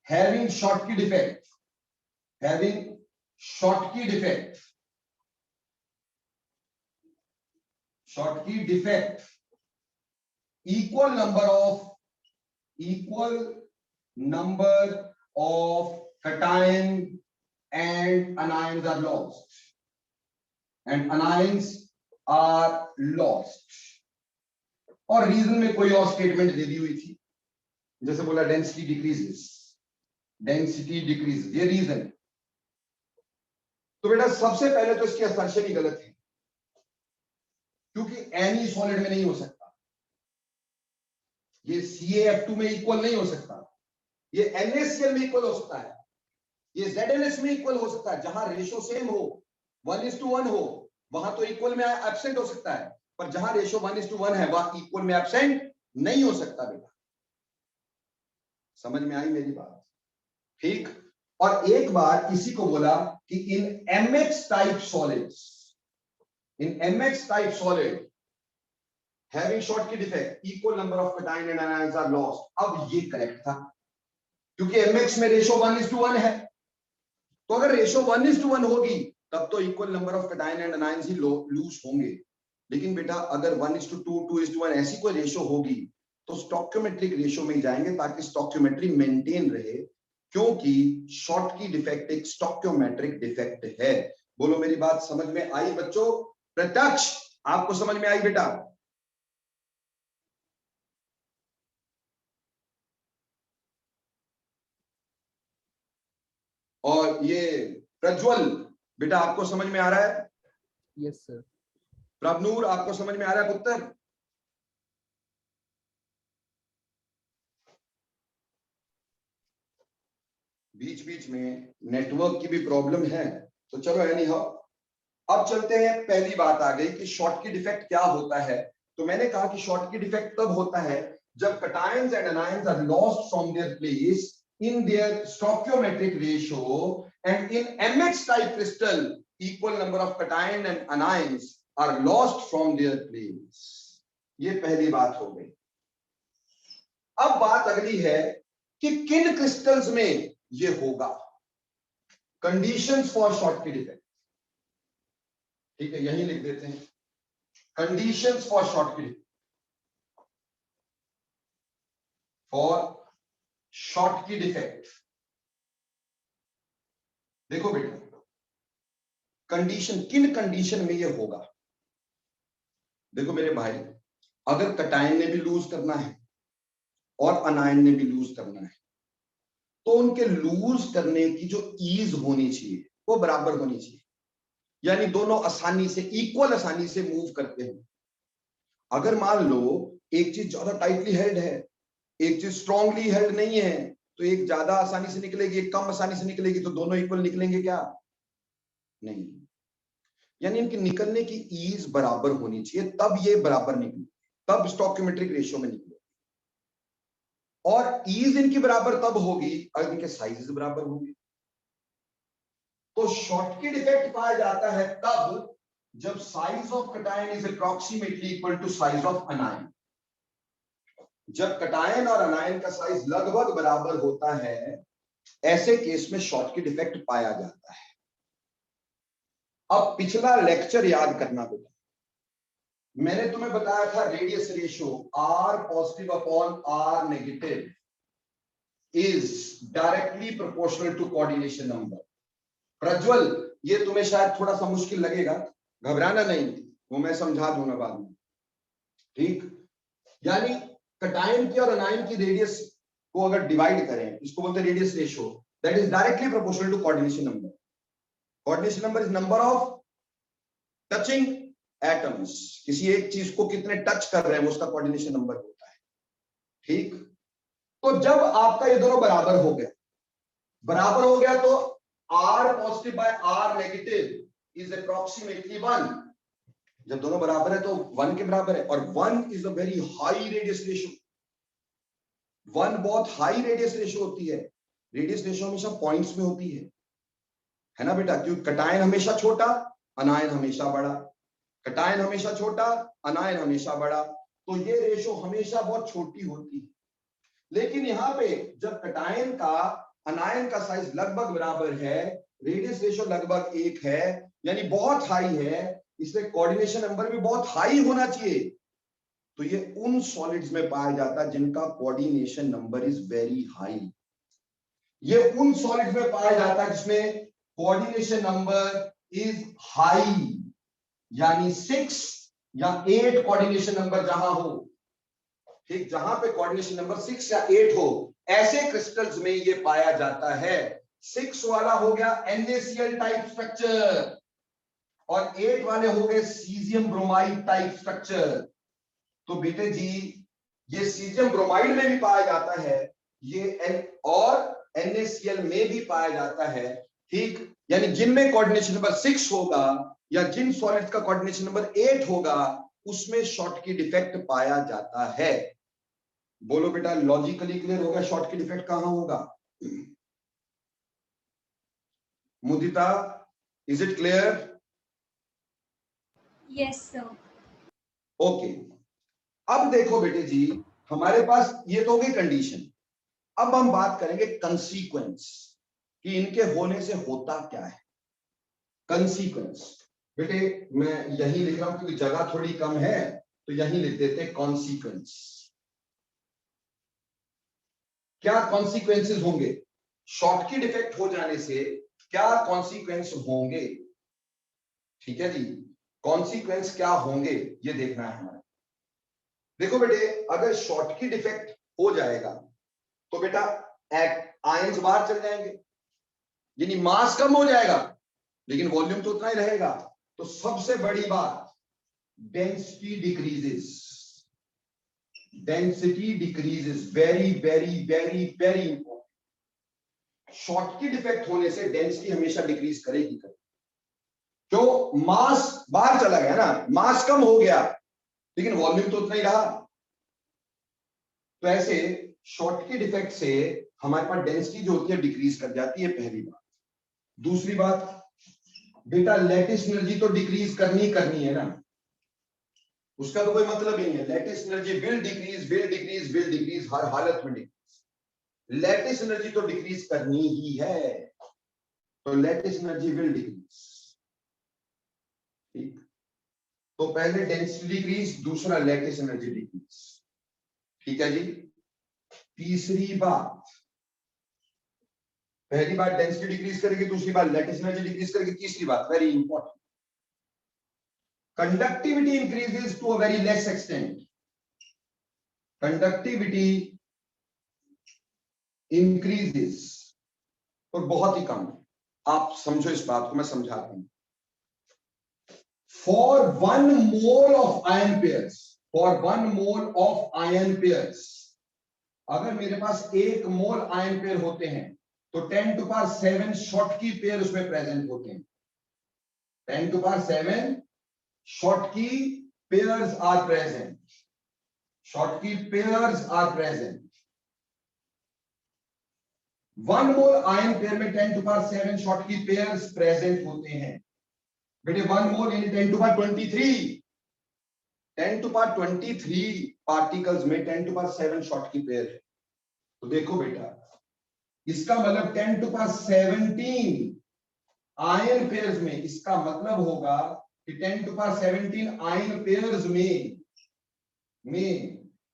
having Schottky defect, equal number of cation and anions are lost, और रीजन में कोई और स्टेटमेंट दे दी हुई थी, जैसे बोला डेंसिटी डिक्रीजेस, ये रीजन। तो बेटा सबसे पहले तो इसकी असर्शन ही गलत है, क्योंकि एनी सॉलिड में नहीं हो सकता, ये CaF2 में इक्वल नहीं हो सकता, ये NaCl में इक्वल हो सकता है, ये ZnS में इक्वल हो सकता है, जहां रेशियो सेम हो 1:1 हो वहां तो इक्वल में एब्सेंट हो सकता है, पर जहां रेशियो 1:1 है वहां इक्वल में एब्सेंट नहीं हो सकता। बेटा समझ में आई मेरी बात? ठीक। और एक बार इसी को बोला कि in mx type solid having Schottky defect equal number of cation and anions are lost. अब ये करेक्ट था, क्योंकि mx में रेशियो 1:1 है, तो अगर रेशियो 1:1 होगी तब तो equal number of cation and anions ही लूज होंगे। लेकिन बेटा अगर 1:2, 2:1 ऐसी कोई रेशियो होगी तो स्टोइकियोमेट्रिक रेशियो में ही जाएंगे, ताकि स्टोइकियोमेट्री मेंटेन रहे, क्योंकि Schottky डिफेक्ट एक स्टोइकियोमेट्रिक डिफेक्ट है। बोलो मेरी बात समझ में आई बच्चों? प्रत्यक्ष आपको समझ में आई बेटा? और ये प्रज्वल बेटा आपको समझ में आ रहा है? Yes sir. प्रभनूर आपको समझ में आ रहा है पुत्र? बीच बीच में नेटवर्क की भी प्रॉब्लम है, तो चलो एनी हाउ अब चलते हैं। पहली बात आ गई कि Schottky डिफेक्ट क्या होता है। तो मैंने कहा कि Schottky डिफेक्ट तब होता है जब cations and anions are lost from their place in their stoichiometric ratio, and in mx type crystal equal number of cation and anions are lost from their place। ये पहली बात हो गई। अब बात अगली है कि किन क्रिस्टल्स में ये होगा, कंडीशंस फॉर Schottky डिफेक्ट। ठीक है, यही लिख देते हैं, कंडीशंस फॉर Schottky डिफेक्ट। देखो बेटा, कंडीशन, किन कंडीशन में ये होगा। देखो मेरे भाई, अगर कटायन ने भी लूज करना है और अनायन ने भी लूज करना है, तो उनके लूज करने की जो ईज होनी चाहिए वो बराबर होनी चाहिए, यानी दोनों आसानी से, इक्वल आसानी से मूव करते हैं। अगर मान लो एक चीज ज्यादा टाइटली हेल्ड है, एक चीज स्ट्रांगली हेल्ड नहीं है, तो एक ज्यादा आसानी से निकलेगी, एक कम आसानी से निकलेगी, तो दोनों इक्वल निकलेंगे क्या? नहीं। यानी इनके निकलने की ईज बराबर होनी चाहिए, तब ये बराबर निकले, तब स्टोइकियोमेट्रिक रेशियो में निकले। और ईज इनकी बराबर तब होगी अगर इनके साइजेस बराबर होंगे। तो Schottky डिफेक्ट पाया जाता है तब जब size of cation is approximately equal to size of anion. जब कटायन और अनायन का साइज लगभग बराबर होता है, ऐसे केस में Schottky डिफेक्ट पाया जाता है। अब पिछला लेक्चर याद करना बेटा, मैंने तुम्हें बताया था radius ratio R positive upon R negative is directly proportional to coordination number. Prajwal, ये तुम्हें शायद थोड़ा सा मुश्किल लगेगा, घबराना नहीं, वो मैं समझा दूंगा बाद में। ठीक, यानी कटायन की और अनायन की रेडियस को अगर डिवाइड करें, इसको बोलते हैं radius ratio, that is directly proportional to coordination number. Coordination number is number of touching atoms, किसी एक चीज को कितने टच कर रहे हैं वो उसका कोऑर्डिनेशन नंबर होता है। ठीक, तो जब आपका ये दोनों बराबर हो गया तो R positive by R negative is approximately 1। जब दोनों बराबर है तो 1 के बराबर है, और 1 is a very high radius ratio. 1 बहुत हाई रेडियस रेशियो होती है। रेडियस रेशियो हमेशा पॉइंट्स में होती है ना बेटा, क्योंकि कटायन हमेशा छोटा, अनायन हमेशा बड़ा। कटायन हमेशा छोटा, अनायन हमेशा बड़ा, तो ये रेशियो हमेशा बहुत छोटी होती है। लेकिन यहाँ पे जब कटायन का अनायन का साइज लगभग बराबर है, रेडियस रेशियो लगभग 1 है, यानी बहुत हाई है, इसलिए कोऑर्डिनेशन नंबर भी बहुत हाई होना चाहिए। तो ये उन सॉलिड्स में पाया जाता है जिनका coordination number is very high. ये उन सॉलिड्स में पाया जाता है जिसमें कोऑर्डिनेशन नंबर इज हाई, यानी 6 या 8 कोऑर्डिनेशन नंबर जहां हो। ठीक, जहां पे कोऑर्डिनेशन नंबर 6 या 8 हो, ऐसे क्रिस्टल्स में ये पाया जाता है। 6 वाला हो गया NaCl टाइप स्ट्रक्चर, और 8 वाले हो गए सीजियम ब्रोमाइड टाइप स्ट्रक्चर। तो बेटे जी, ये सीजियम ब्रोमाइड में भी पाया जाता है, ये और NaCl में भी पाया जाता है। ठीक, यानी जिनमें कोऑर्डिनेशन नंबर 6 होगा या जिन सॉलिड्स का कोऑर्डिनेशन नंबर 8 होगा, उसमें शॉर्ट की डिफेक्ट पाया जाता है। बोलो बेटा, लॉजिकली क्लियर होगा शॉर्ट की डिफेक्ट कहां होगा? Mudita, is it clear? Yes sir. Okay, अब देखो बेटे जी, हमारे पास ये तो हो गई कंडीशन। अब हम बात करेंगे कंसीक्वेंस, कि इनके होने से होता क्या है। कंसीक्वेंस बेटे, मैं यही लिख रहा हूं क्योंकि जगह थोड़ी कम है, तो यही लिख देते कॉन्सिक्वेंस। क्या कॉन्सिक्वेंसेस होंगे शॉर्ट की डिफेक्ट हो जाने से? क्या कॉन्सिक्वेंस होंगे? ठीक है जी, कॉन्सिक्वेंस क्या होंगे ये देखना है हमारा। देखो बेटे, अगर शॉर्ट की डिफेक्ट हो जाएगा तो बेटा आयंस बाहर चल जाएंगे, यानी मास कम हो जाएगा, लेकिन वॉल्यूम तो उतना ही रहेगा। तो सबसे बड़ी बात, density decreases. Density decreases, very very very very important. Short की डिफेक्ट होने से डेंसिटी हमेशा डिक्रीज करेगी। क्यों? मास बाहर चला गया ना, मास कम हो गया, लेकिन वॉल्यूम तो उतना ही रहा। तो ऐसे शॉर्ट की डिफेक्ट से हमारे पास डेंसिटी जो होती है डिक्रीज कर जाती है, पहली बात। दूसरी बात बेटा, लैटिस एनर्जी तो डिक्रीज करनी है ना, उसका तो कोई मतलब ही नहीं है। Lattice energy will decrease, will decrease, will decrease, हर हालत में डिक्रीज। लैटिस एनर्जी तो डिक्रीज करनी ही है, तो लैटिस एनर्जी विल डिक्रीज। ठीक, तो पहले डेंसिटी डिक्रीज, दूसरा लैटिस एनर्जी डिक्रीज। ठीक है जी। तीसरी बात, पहली बात डेंसिटी डिक्रीज करेगी, दूसरी बात लैटिस एनर्जी डिक्रीज करेगी, तीसरी बात very important, conductivity increases to a very less extent. Conductivity increases, और बहुत ही कम। आप समझो इस बात को, मैं समझाता हूं। For 1 mole of ion pairs, for 1 mole of ion pairs, अगर मेरे पास 1 मोल आयन पेयर होते हैं तो 10 to power 7 Schottky pair उसमें प्रेजेंट होते हैं। 10 to power 7 Schottky pairs are present, Schottky pairs are present. 1 mole ion pair में 10 to power 7 Schottky pairs present होते हैं। बेटे 1 मोल यानी 10 to power 23, 10 to power 23 particles में 10 to power 7 Schottky pair है। तो देखो बेटा, इसका मतलब 10 टू पावर 17 आयन पेयर्स में, इसका मतलब होगा कि 10 टू पावर 17 आयन पेयर्स में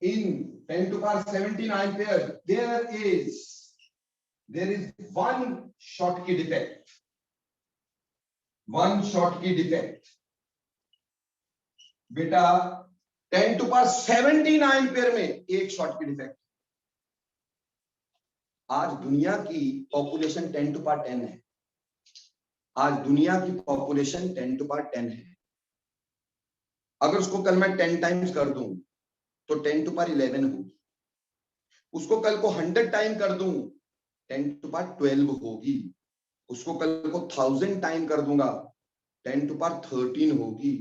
in 10 to power 17 ion pairs there is 1 short की डिफेक्ट, 1 शॉर्ट की डिफेक्ट। बेटा 10 टू पावर 17 आयन पेयर में 1 शॉर्ट की डिफेक्ट। आज दुनिया की पॉपुलेशन 10 टू पावर 10 है। आज दुनिया की पॉपुलेशन 10 टू पावर 10 है। अगर उसको कल मैं 10 टाइम्स कर दूं तो 10 टू पावर 11 होगी, उसको कल को 100 टाइम कर दूं 10 टू पावर 12 होगी, उसको कल को 1000 टाइम कर दूंगा 10 टू पावर 13 होगी,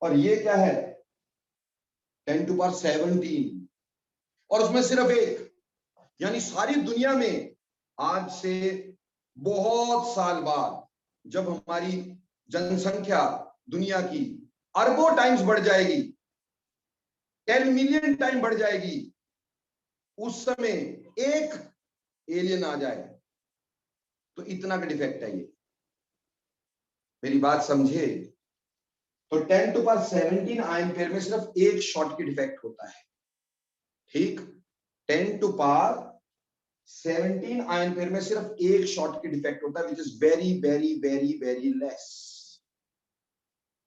और ये क्या है 10 टू पावर 17, और उसमें सिर्फ एक, यानी सारी दुनिया में आज से बहुत साल बाद जब हमारी जनसंख्या दुनिया की अरबों टाइम्स बढ़ जाएगी, 10 मिलियन टाइम बढ़ जाएगी, उस समय एक एलियन आ जाए तो इतना का डिफेक्ट है ये। मेरी बात समझे? तो 10 टू पावर 17 आयन पेयर में सिर्फ एक शॉट की डिफेक्ट होता है, ठीक। 10 टू पावर 17 आयन पेयर में सिर्फ एक शॉट की डिफेक्ट होता है, which is very very very very less.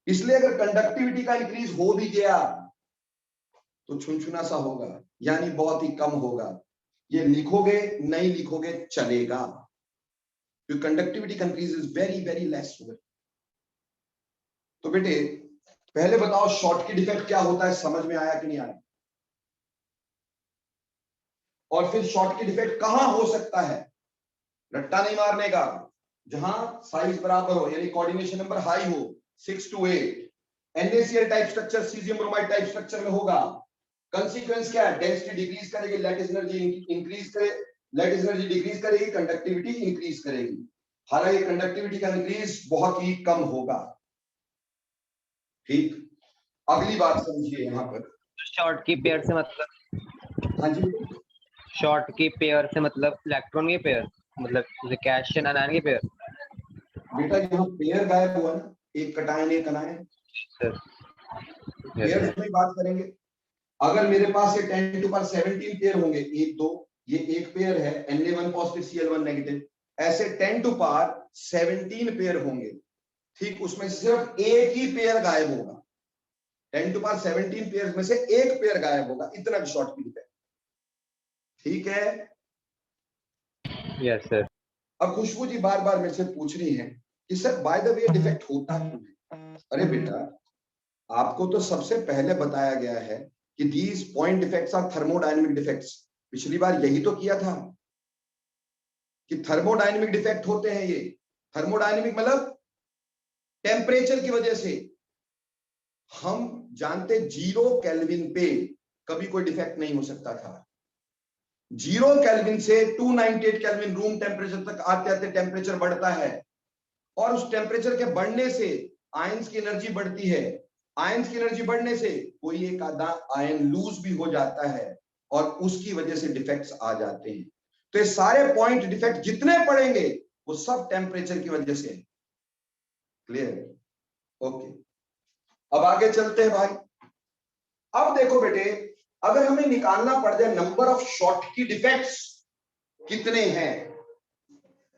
इसलिए अगर कंडक्टिविटी का इंक्रीज हो भी गया तो छुनछुना सा होगा, यानी बहुत ही कम होगा। ये लिखोगे नहीं लिखोगे चलेगा, क्योंकि कंडक्टिविटी का increase is very very less. तो बेटे पहले बताओ शॉर्ट की डिफेक्ट क्या होता है, समझ में आया कि नहीं आया? और फिर शॉर्ट की डिफेक्ट कहां हो सकता है? रट्टा नहीं मारने का, जहां साइज बराबर हो, यानी कोऑर्डिनेशन नंबर हाई हो, 6 to 8, NaCl type structure caesium bromide type structure में होगा। कंसीक्वेंस क्या है? डेंसिटी डिक्रीज करेगी, लैटिस एनर्जी इंक्रीज करे, लैटिस एनर्जी डिक्रीज करेगी, कंडक्टिविटी इंक्रीज करेगी। हालांकि कंडक्टिविटी का इंक्रीज बहुत ही कम होगा, ठीक। अगली बात समझिए यहाँ पर, शॉर्ट की पेयर से मतलब, हाँ जी, शॉर्ट की पेयर से मतलब इलेक्ट्रॉन की पेयर, मतलब जैसे कैशन अनायन की पेयर। बेटा यहाँ पेयर गायब हुआ ना, एक कटायन एक अनायन, पेयर में बात करेंगे। अगर मेरे पास ये 10 टू पावर 17 पेयर होंगे, 1 2, ये एक पेयर है Na1 पॉजिटिव Cl1 नेगेटिव, ऐसे 10 टू पावर 17 पेयर होंगे, ठीक। उसमें सिर्फ एक ही पेयर गायब होगा, 10 टू पावर 17 पेयर में से एक पेयर गायब होगा, इतना भी शॉर्ट पीरियड है, ठीक है। Yes sir. अब खुशबू जी बार बार मेरे से पूछ रही हैं कि sir by the way defect होता क्यों है? अरे बेटा आपको तो सबसे पहले बताया गया है कि these point defects are thermodynamic defects. पिछली बार यही तो किया था कि थर्मोडायनेमिक डिफेक्ट होते हैं ये। थर्मोडायनेमिक मतलब टेम्परेचर की वजह से। हम जानते 0 केल्विन पे कभी कोई डिफेक्ट नहीं हो सकता था। 0 केल्विन से 298 केल्विन रूम टेम्परेचर तक आते आते टेम्परेचर बढ़ता है, और उस टेम्परेचर के बढ़ने से आयंस की एनर्जी बढ़ती है। आयंस की एनर्जी बढ़ने से कोई एक आधा आयन लूज भी हो जाता है, और उसकी वजह से डिफेक्ट्स आ जाते हैं। तो ये सारे पॉइंट डिफेक्ट जितने पड़ेंगे वो सब टेम्परेचर की वजह से। क्लियर? ओके, अब आगे चलते हैं भाई। अब देखो बेटे, अगर हमें निकालना पड़ जाए नंबर ऑफ शॉर्ट की डिफेक्ट्स कितने हैं,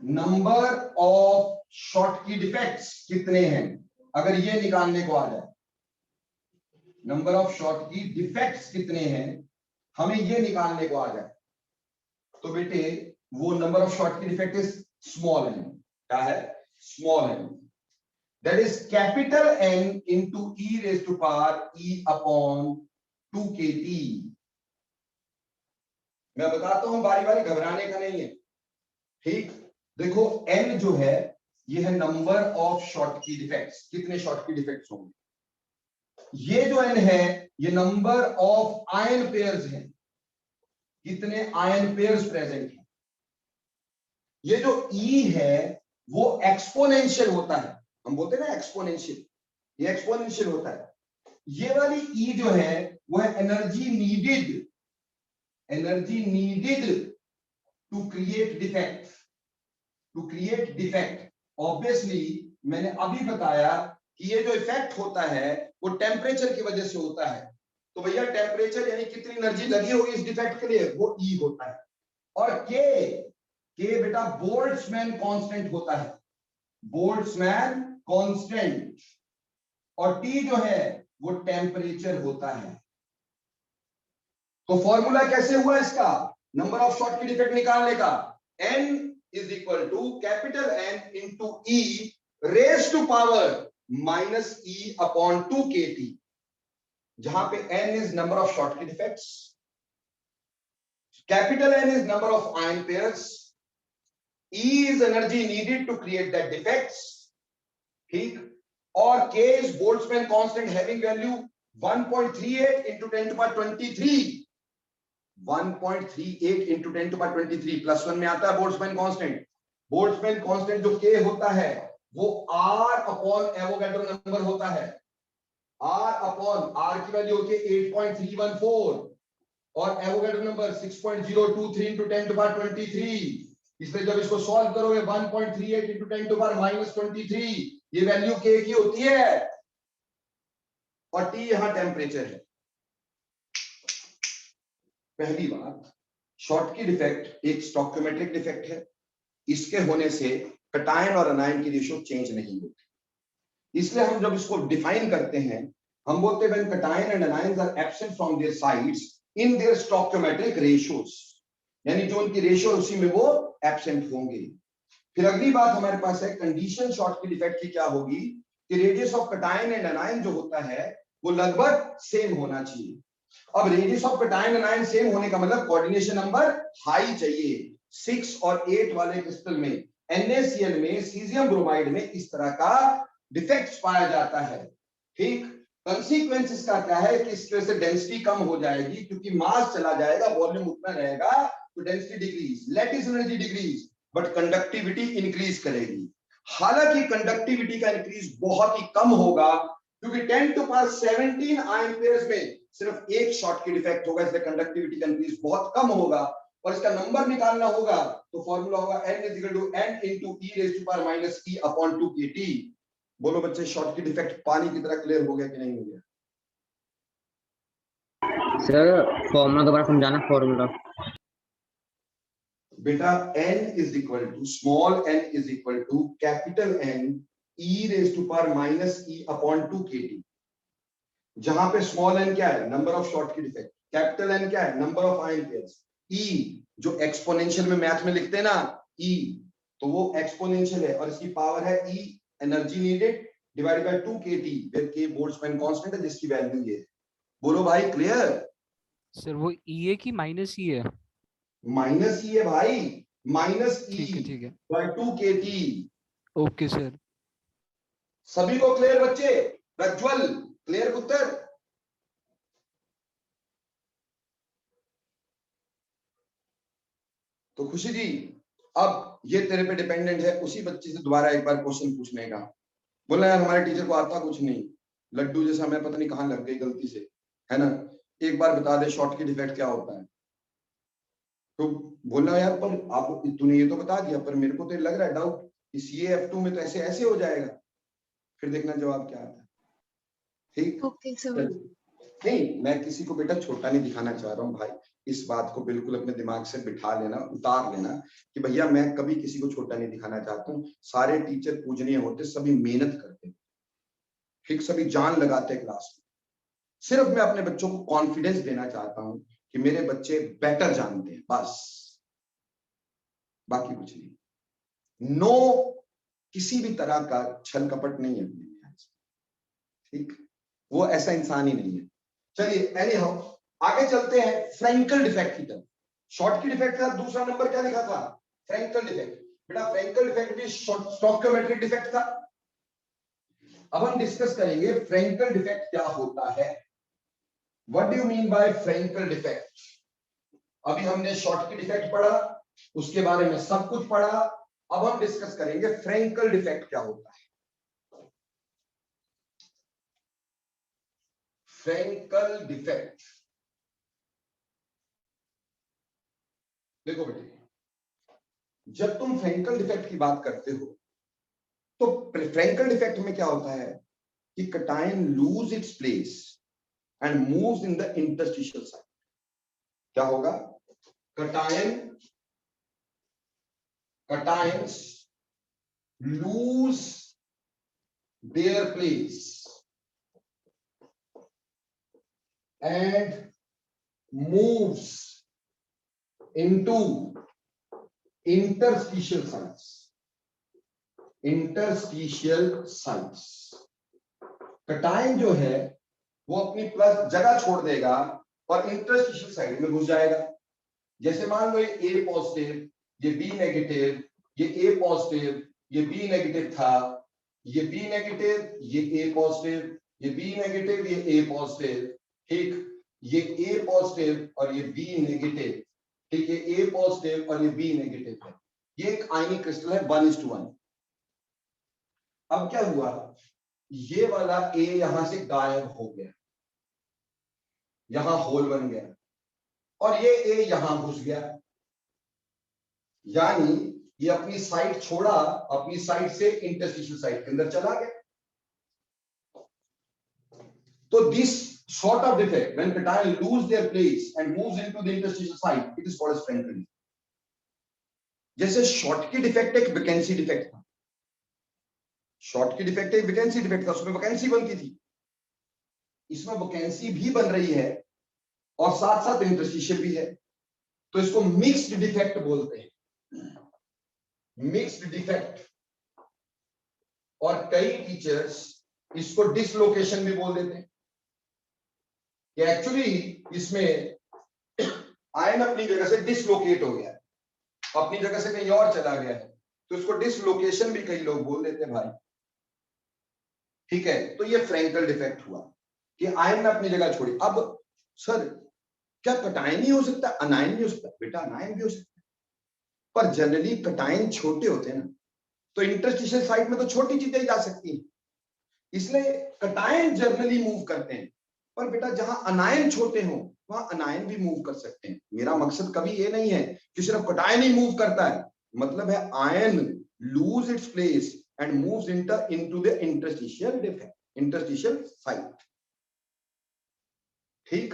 नंबर ऑफ शॉर्ट की डिफेक्ट्स कितने हैं, अगर ये निकालने को आ जाए, नंबर ऑफ शॉर्ट की डिफेक्ट्स कितने हैं, हमें ये निकालने को आ जाए, तो बेटे वो नंबर ऑफ शॉर्ट की डिफेक्ट इज स्मॉल एन। क्या है? Small N, that is capital N into E raise to power E upon 2 kT। मैं बताता हूं बारी बारी, घबराने का नहीं है, ठीक। देखो n जो है ये है नंबर ऑफ शॉर्ट की डिफेक्ट्स, कितने शॉर्ट की डिफेक्ट्स होंगे। ये जो n है ये नंबर ऑफ आयन पेयर्स हैं, कितने आयन पेयर्स प्रेजेंट हैं। ये जो E है वो एक्सपोनेंशियल होता है, हम बोलते हैं ना एक्सपोनेंशियल, ये एक्सपोनेंशियल होता है। ये वाली E जो है वो है energy needed, energy needed to create defect, to create defect. Obviously मैंने अभी बताया कि ये जो इफेक्ट होता है वो टेम्परेचर की वजह से होता है, तो भैया टेम्परेचर यानी कितनी एनर्जी लगी होगी इस डिफेक्ट के लिए, वो E होता है। और के बेटा बोल्ट्जमैन कांस्टेंट होता है, बोल्ट्जमैन कांस्टेंट, और T जो है वो टेम्परेचर होता है। तो फॉर्मूला कैसे हुआ इसका, नंबर ऑफ शॉर्ट की डिफेक्ट निकालने का, n is equal to capital N into E raise to power minus E upon 2 kT, जहां पे n is number of Schottky defects, capital N is number of ion pairs, E is energy needed to create that defects, ठीक, और K is Boltzmann constant having value 1.38 into 10 to the power 23, 1.38 into 10 to the power 23 plus 1 में आता है Boltzmann constant. Boltzmann constant जो K होता है वो R upon Avogadro number होता है, R अपॉन R की वैल्यू होती है 8.314 और Avogadro number 6.023 into 10 to the power 23, इसलिए जब इसको सॉल्व करोगे 1.38 into 10 to the power -23, ये वैल्यू K की होती है और T यहां टेम्परेचर है। पहली बात, शॉर्टकी डिफेक्ट एक स्टोइकोमेट्रिक डिफेक्ट है, इसके होने से कटायन और अनायन की रेशियो चेंज नहीं होती, इसलिए हम जब इसको डिफाइन करते हैं हम बोलते हैं when cation and anions are absent from their sides in their stoichiometric ratios, यानी जो उनकी रेशियो उसी में वो एब्सेंट होंगे। फिर अगली बात हमारे पास है कंडीशन शॉर्टकी डिफेक्ट की क्या होगी कि रेडियस ऑफ कटायन एंड अनायन जो होता है वो लगभग सेम होना चाहिए। अब रेडियस ऑफ कटायन अनायन सेम होने का मतलब कोऑर्डिनेशन नंबर हाई चाहिए। 6 और 8 वाले क्रिस्टल में NaCl में सीजियम ब्रोमाइड में इस तरह का डिफेक्ट्स पाया जाता है, ठीक। कंसीक्वेंस इसका क्या है कि इस तरह से डेंसिटी कम हो जाएगी क्योंकि मास चला जाएगा, वॉल्यूम उतना रहेगा, तो density decrease, lattice energy decrease, but conductivity increase करेगी। हालांकि कंडक्टिविटी का इंक्रीज बहुत ही कम होगा क्योंकि 10 to the power 17 ion pairs में सिर्फ एक शॉर्टकी डिफेक्ट होगा, इसलिए कंडक्टिविटी का इंक्रीज बहुत कम होगा। और इसका नंबर निकालना होगा तो फॉर्मूला होगा n = n into e raised to power -e upon 2 kT। बोलो बच्चे, शॉर्टकी डिफेक्ट पानी की तरह क्लियर हो गया कि नहीं हो गया? सर फॉर्मूला दोबारा समझाना। फॉर्मूला बेटा n is equal to small n is equal to capital N e raised to power -e upon 2 kT, जहां पे स्मॉल n क्या है, number of Schottky defect, capital N क्या है, number of ion pairs, e जो exponential में math में लिखते हैं ना e, तो वो एक्सपोनेंशियल है और इसकी पावर है e, energy needed divided by 2 kT, where k Boltzmann constant है जिसकी वैल्यू ये है। बोलो भाई क्लियर? सर वो ई है कि माइनस ई है? माइनस ई है भाई, माइनस ई ठीक है बाय 2 kT। Okay sir. सभी को क्लियर बच्चे? प्रज्वल क्लियर पुत्र? तो खुशी जी, अब ये तेरे पे डिपेंडेंट है उसी बच्चे से दोबारा एक बार क्वेश्चन पूछने का। बोला यार हमारे टीचर को आता कुछ नहीं, लड्डू जैसा मैं पता नहीं कहां लग गई गलती से, है ना, एक बार बता दे शॉर्टकी डिफेक्ट क्या होता है। तो बोला यार पर आप तूने ये तो बता दिया, पर मेरे को तो लग रहा है डाउट कि CaF2 में तो ऐसे ऐसे हो जाएगा। फिर देखना जवाब क्या आता है, ठीक। Okay sir. नहीं, मैं किसी को बेटा छोटा नहीं दिखाना चाह रहा हूँ भाई, इस बात को बिल्कुल अपने दिमाग से बिठा लेना, उतार लेना कि भैया मैं कभी किसी को छोटा नहीं दिखाना चाहता हूँ। सारे टीचर पूजनीय होते, सभी मेहनत करते, ठीक, सभी जान लगाते क्लास में। सिर्फ मैं अपने बच्चों को कॉन्फिडेंस देना चाहता हूँ कि मेरे बच्चे बेटर जानते हैं, बस, बाकी कुछ नहीं। नो किसी भी तरह का छल कपट नहीं है, ठीक, वो ऐसा इंसान ही नहीं है। चलिए एनी हाउ आगे चलते हैं फ्रैंकल डिफेक्ट की तरफ। शॉर्टकी डिफेक्ट का दूसरा नंबर क्या लिखा था? Frenkel defect. बेटा फ्रैंकल डिफेक्ट भी स्टोइकोमेट्रिक डिफेक्ट था। अब हम डिस्कस करेंगे फ्रैंकल डिफेक्ट क्या होता है। What do you mean by Frenkel defect? अभी हमने शॉर्टकी डिफेक्ट पढ़ा, उसके बारे में सब कुछ पढ़ा, अब हम डिस्कस करेंगे फ्रैंकल डिफेक्ट क्या होता है। फ्रैंकल डिफेक्ट, देखो बेटे, जब तुम फ्रैंकल डिफेक्ट की बात करते हो तो फ्रैंकल डिफेक्ट में क्या होता है कि cation lose its place and moves in the interstitial side. क्या होगा? Cations loose their place and moves into interstitial sites. Interstitial sites. Cation जो है वो अपनी प्लस जगह छोड़ देगा और इंटरस्टिशियल साइड में घुस जाएगा। जैसे मान लो ये A पॉजिटिव, ये B नेगेटिव, ये A पॉजिटिव, ये B नेगेटिव था, ये B नेगेटिव, ये A पॉजिटिव, ये B नेगेटिव, ये A पॉजिटिव, ठीक, ये A पॉजिटिव और ये B नेगेटिव, ठीक है, A पॉजिटिव और ये B नेगेटिव है। ये एक आयनिक क्रिस्टल है 1:1। अब क्या हुआ, ये वाला A यहां से गायब हो गया, यहां होल बन गया और ये A यहां घुस गया, यानी ये अपनी साइड छोड़ा, अपनी साइड से इंटरस्टिशियल साइड के अंदर चला गया। तो this sort of defect, when cation lose their place and moves into the interstitial site, it is called as Frankel defect. जैसे शॉर्ट की डिफेक्ट एक वैकेंसी डिफेक्ट था, शॉर्ट की डिफेक्ट एक वैकेंसी डिफेक्ट था, उसमें वैकेंसी बनती थी, इसमें वैकेंसी भी बन रही है और साथ साथ इंटरस्टिशियल भी है, तो इसको मिक्स्ड डिफेक्ट बोलते हैं, मिक्स्ड डिफेक्ट। और कई टीचर्स इसको डिसलोकेशन भी बोल देते हैं कि एक्चुअली इसमें आयन अपनी जगह से डिसलोकेट हो गया है, अपनी जगह से कहीं और चला गया है, तो इसको डिसलोकेशन भी कई लोग बोल देते हैं भाई, ठीक है। तो ये फ्रैंकल डिफेक्ट हुआ कि आयन ने अपनी जगह छोड़ी। अब सर क्या कटायन ही हो सकता है, अनायन भी हो सकता है? बेटा अनायन भी हो सकता है, पर जनरली कटायन छोटे होते हैं ना, तो इंटरस्टिशियल साइट में तो छोटी चीजें जा सकती हैं, इसलिए कटायन जनरली मूव करते हैं। पर बेटा जहां अनायन छोटे हो वहां अनायन भी मूव कर सकते हैं। मेरा मकसद कभी ये नहीं है कि सिर्फ कटायन ही मूव करता है, मतलब है ion lose its place and moves into the interstitial defect, interstitial site, ठीक।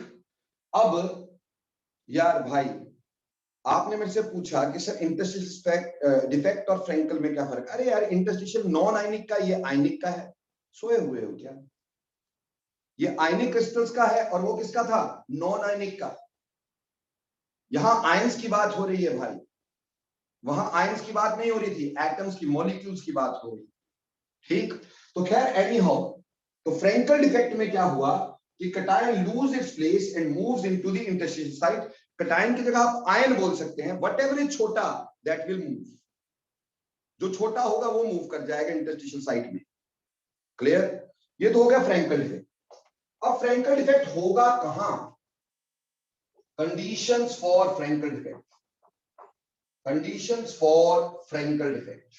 अब यार भाई आपने मेरे से पूछा कि सर इंटरस्टिशियल डिफेक्ट और फ्रैंकल में क्या फर्क? अरे यार इंटरस्टिशियल नॉन आयनिक का, ये आयनिक का है, सोए हुए हो क्या? ये आयनिक क्रिस्टल्स का है और वो किसका था? नॉन आयनिक का। यहां आयंस की बात हो रही है भाई, वहां आयंस की बात नहीं हो रही थी, एटम्स की, मॉलिक्यूल्स की बात हो रही, ठीक। तो खैर एनी हाउ, तो फ्रैंकल डिफेक्ट में क्या हुआ कि cation lose its place and moves into the interstitial site. Cation की जगह आप आयन बोल सकते हैं, व्हाटएवर इज छोटा दैट विल मूव, जो छोटा होगा वो मूव कर जाएगा इंटरस्टिशियल साइट में, क्लियर? ये तो हो गया फ्रैंकल डिफेक्ट। अब फ्रैंकल डिफेक्ट होगा कहां? Conditions for Frenkel defect, conditions for Frenkel defect.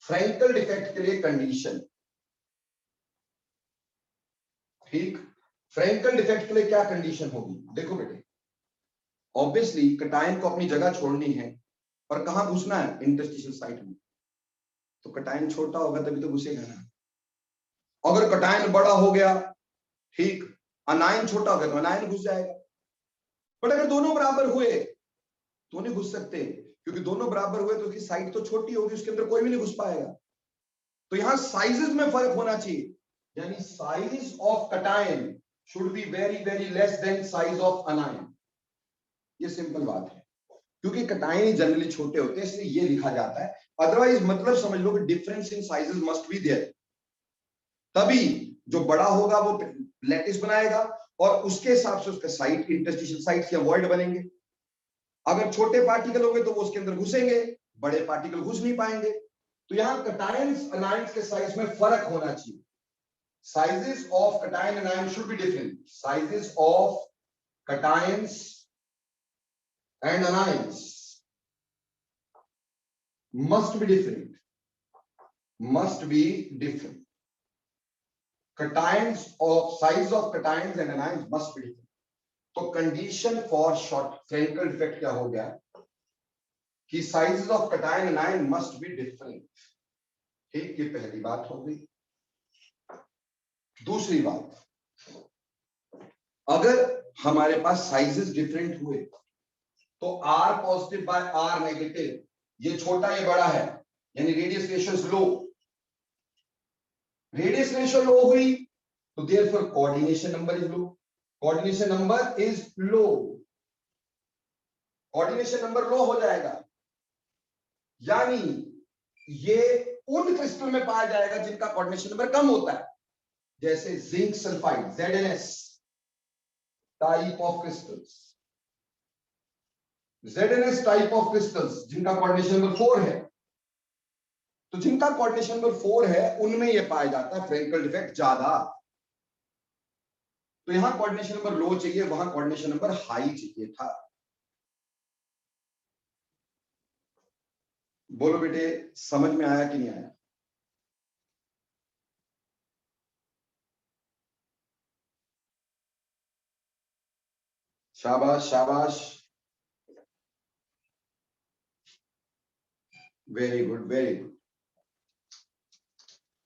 Frenkel defect के लिए कंडीशन, ठीक। फ्रैंकल डिफेक्ट के लिए क्या कंडीशन होगी? देखो बेटे, ऑब्वियसली कटायन को अपनी जगह छोड़नी है और कहां घुसना है? इंटरस्टिशियल साइट में। तो कटायन छोटा होगा तभी तो घुसेगा ना। अगर कटायन बड़ा हो गया, ठीक, अनायन छोटा हो गया तो अनायन घुस जाएगा। बट अगर दोनों बराबर हुए तो नहीं घुस सकते, क्योंकि दोनों बराबर हुए तो उसकी साइड तो छोटी होगी, उसके अंदर कोई भी नहीं घुस पाएगा। तो यहां साइजेस में फर्क होना चाहिए, यानी size of cation should be very very less than size of अनायन। ये सिंपल बात है, क्योंकि कटायन जनरली छोटे होते हैं इसलिए ये लिखा जाता है। अदरवाइज मतलब समझ लो कि difference in sizes must be there, तभी जो बड़ा होगा वो लैटिस बनाएगा और उसके हिसाब से उसका साइट, इंटरस्टिशियल साइट्स या वॉइड बनेंगे। अगर छोटे पार्टिकल होंगे तो वो उसके अंदर घुसेंगे, बड़े पार्टिकल घुस नहीं पाएंगे। तो यहां कटायंस अनायंस के साइज में फर्क होना चाहिए। Sizes of cation and ion should be different, sizes of cations and anions must be different, must be different. Cations of size of cations and anions must be different. तो condition for short Frenkel defect क्या हो गया कि sizes of cation and ion must be different, ठीक। ये पहली बात हो गई। दूसरी बात, अगर हमारे पास साइजेस डिफरेंट हुए तो R positive by R negative, ये छोटा ये बड़ा है, यानी radius ratio is low. Radius ratio low हुई तो therefore coordination number is low, coordination number is low, coordination number low हो जाएगा। यानी ये उन क्रिस्टल में पाया जाएगा जिनका कोऑर्डिनेशन नंबर कम होता है। जैसे zinc sulphide ZnS type of crystals, ZnS type of crystals जिनका कोऑर्डिनेशन नंबर 4 है, तो जिनका कोऑर्डिनेशन नंबर 4 है उनमें यह पाया जाता है फ्रैंकल डिफेक्ट ज्यादा। तो यहां कोऑर्डिनेशन नंबर लो चाहिए, वहां कोऑर्डिनेशन नंबर हाई चाहिए था। बोलो बेटे, समझ में आया कि नहीं आया? शाबाश शाबाश, वेरी गुड वेरी गुड।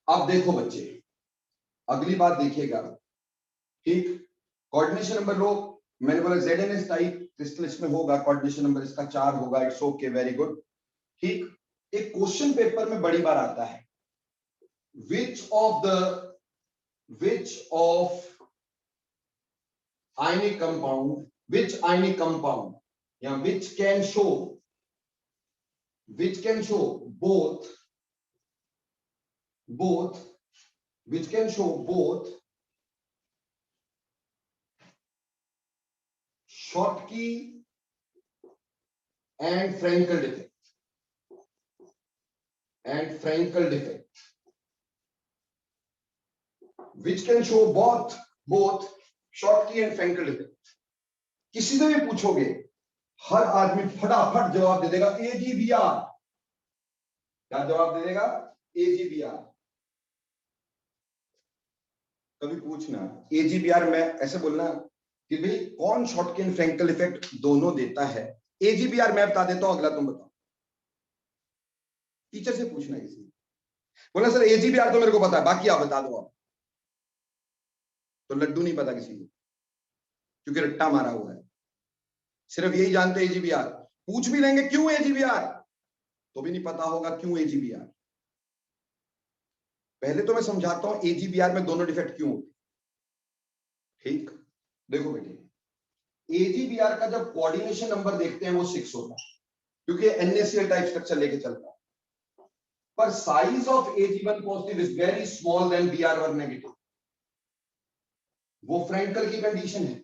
अब देखो बच्चे, अगली बात देखिएगा, ठीक। कोऑर्डिनेशन नंबर लो, मैंने बोला ZnS टाइप क्रिस्टल इसमें होगा, कोऑर्डिनेशन नंबर इसका 4 होगा, इट्स ओके, वेरी गुड, ठीक। एक क्वेश्चन पेपर में बड़ी बार आता है, which of ionic compound, which ionic compound या which can show both which can show both Schottky and Frankel defect, which can show both Schottky and Frankel defect। किसी से भी पूछोगे, हर आदमी फटाफट जवाब दे देगा AGBR। क्या जवाब दे देगा? AGBR। कभी पूछना AGBR में ऐसे बोलना कि भाई कौन शॉटकी एंड फ्रैंकल इफेक्ट दोनों देता है। AGBR मैं बता देता हूं, अगला तुम बताओ। टीचर से पूछना किसी, बोला सर AGBR तो मेरे को पता है, बाकी आप बता दो। आप तो लड्डू नहीं पता किसी को, क्योंकि रट्टा मारा हुआ है, सिर्फ यही जानते हैं AGBR। पूछ भी लेंगे क्यों AGBR, तो भी नहीं पता होगा क्यों AGBR। पहले तो मैं समझाता हूं AGBR में दोनों डिफेक्ट क्यों होते, ठीक। देखो बेटे, AGBR का जब कोऑर्डिनेशन नंबर देखते हैं वो 6 होता है, क्योंकि NaCl टाइप स्ट्रक्चर लेके चलता है, पर size of Ag1 positive is very small than Br1 negative. वो फ्रैंकल की कंडीशन है,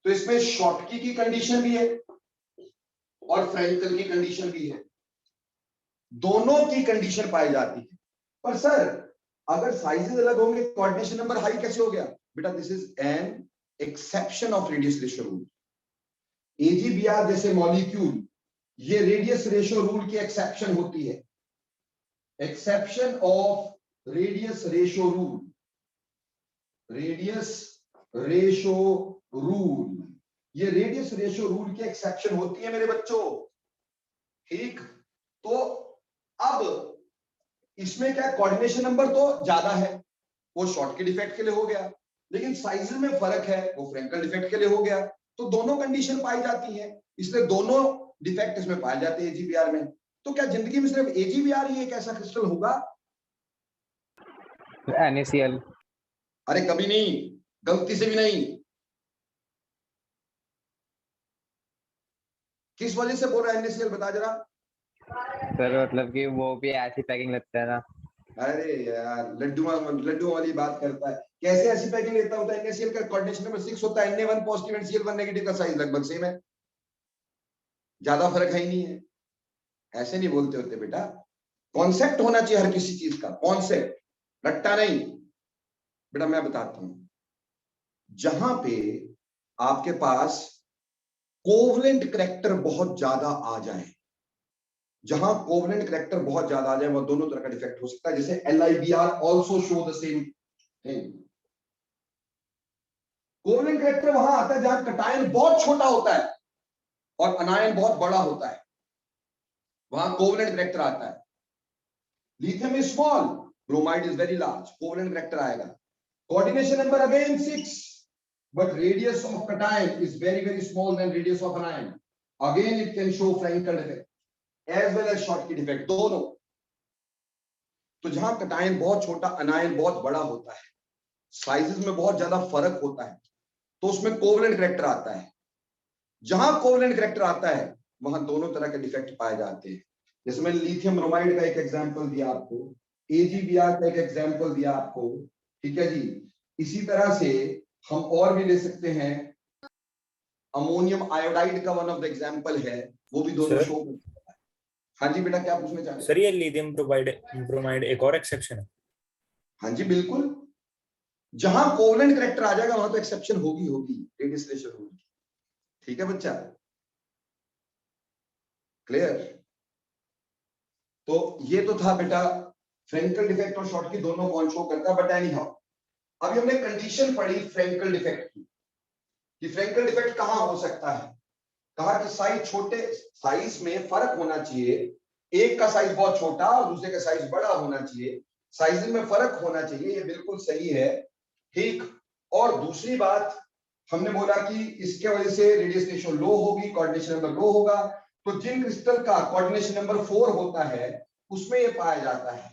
तो इसमें शॉटकी की कंडीशन भी है और फ्रैंकल की कंडीशन भी है, दोनों की कंडीशन पाई जाती है। पर सर अगर साइजेस अलग होंगे कोऑर्डिनेशन नंबर हाई कैसे हो गया? बेटा this is an exception of radius ratio rule. AGBR जैसे मॉलिक्यूल, ये रेडियस रेशियो रूल की एक्सेप्शन होती है, exception of radius ratio rule, radius ratio rule, ये रेडियस रेशियो रूल की एक्सेप्शन होती है मेरे बच्चों, ठीक। तो अब इसमें क्या, कोऑर्डिनेशन नंबर तो ज्यादा है, वो शॉटकी डिफेक्ट के लिए हो गया, लेकिन साइज में फर्क है, वो फ्रैंकल डिफेक्ट के लिए हो गया। तो दोनों कंडीशन पाई जाती है, इसलिए दोनों डिफेक्ट इसमें पाए जाते हैं AGBR में। तो क्या जिंदगी में सिर्फ AGBR ही एक ऐसा क्रिस्टल होगा? NaCl। अरे कभी नहीं, गलती से भी नहीं। किस वजह से बोल रहा है NaCl, बता जरा। सर मतलब कि वो भी ऐसी पैकिंग लगता है ना। अरे यार लड्डू वाली बात करता है, कैसे ऐसी पैकिंग लेता होता है? NaCl का कोऑर्डिनेशन नंबर 6 होता है, Na1 positive and Cl1 negative का साइज लगभग सेम है, ज्यादा फर्क है ही नहीं है। ऐसे नहीं बोलते होते बेटा, कॉन्सेप्ट होना चाहिए हर किसी चीज का, कॉन्सेप्ट, रट्टा नहीं। बेटा मैं बताता हूं, जहां पे आपके पास कोवलेंट करैक्टर बहुत ज्यादा आ जाए, जहां कोवलेंट करैक्टर बहुत ज्यादा आ जाए, वो दोनों तरह का डिफेक्ट हो सकता है, जैसे LIBR also show the same thing. Covalent character वहां आता है जहां कटायन बहुत छोटा होता है और अनायन बहुत बड़ा होता है, वहां कोवलेंट करैक्टर आता है। Lithium is small, bromide is very large, covalent character आएगा। Coordination number again 6, but radius of cation is very small than radius of anion. Again it can show Frankel defect as well as Schottky defect, दोनों। तो जहां cation बहुत छोटा, अनायन बहुत बड़ा होता है, साइजेस में बहुत ज्यादा फर्क होता है, तो उसमें कोवलेंट करैक्टर आता है। जहां कोवलेंट करैक्टर आता है वहां दोनों तरह के डिफेक्ट पाए जाते हैं। जैसे मैंने लिथियम ब्रोमाइड का एक एग्जांपल दिया आपको, AGBR का एक एग्जांपल दिया आपको, ठीक है जी। इसी तरह से हम और भी ले सकते हैं, अमोनियम आयोडाइड का वन ऑफ द एग्जांपल है, वो भी दोनों सर? शो करता है। हाँ जी बेटा, क्या पूछना चाह रहे हैं? सर ये लिथियम ब्रोमाइड एक और एक्सेप्शन है? हाँ जी बिल्कुल, जहां कोवलेंट कैरेक्टर आ जाएगा वहां तो एक्सेप्शन होगी रेडियस रेशियो होगी। ठीक है बच्चा, क्लियर? तो ये तो था बेटा फ्रेंकल डिफेक्ट और शॉर्ट की दोनों कौन शो करता है। बट एनी हाउ, अभी हमने कंडीशन पढ़ी फ्रेंकल डिफेक्ट की, कि फ्रेंकल डिफेक्ट कहां हो सकता है। कहा कि साइज छोटे, साइज में फर्क होना चाहिए, एक का साइज बहुत छोटा और दूसरे का साइज बड़ा होना चाहिए, साइजिंग में फर्क होना चाहिए, ये बिल्कुल सही है। ठीक, और दूसरी बात हमने बोला कि इसके वजह से रेडियस रेशियो लो होगी, कोऑर्डिनेशन नंबर लो होगा। तो जिन क्रिस्टल का कोऑर्डिनेशन नंबर 4 होता है उसमें ये पाया जाता है।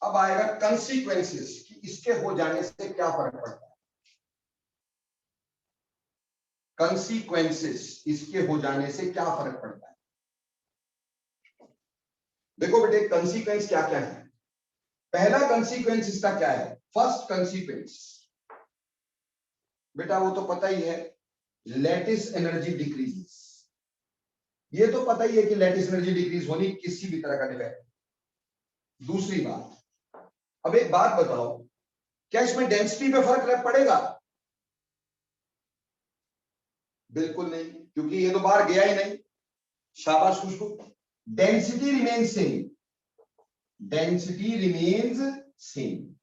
अब आएगा कंसीक्वेंसेस कि इसके हो जाने से क्या फर्क पड़ता है। कंसीक्वेंसेस, इसके हो जाने से क्या फर्क पड़ता है। देखो बेटे कंसीक्वेंस क्या क्या है। पहला कंसीक्वेंस इसका क्या है, फर्स्ट कंसीक्वेंस बेटा वो तो पता ही है, लैटिस एनर्जी डिक्रीज। ये तो पता ही है कि लैटिस एनर्जी डिक्रीज होनी किसी भी तरह का डिफेक्ट। दूसरी बात, अब एक बात बताओ, क्या इसमें डेंसिटी पे फर्क पड़ेगा? बिल्कुल नहीं, क्योंकि ये तो बाहर गया ही नहीं। शाबाश Khushboo, density remains same, density remains same,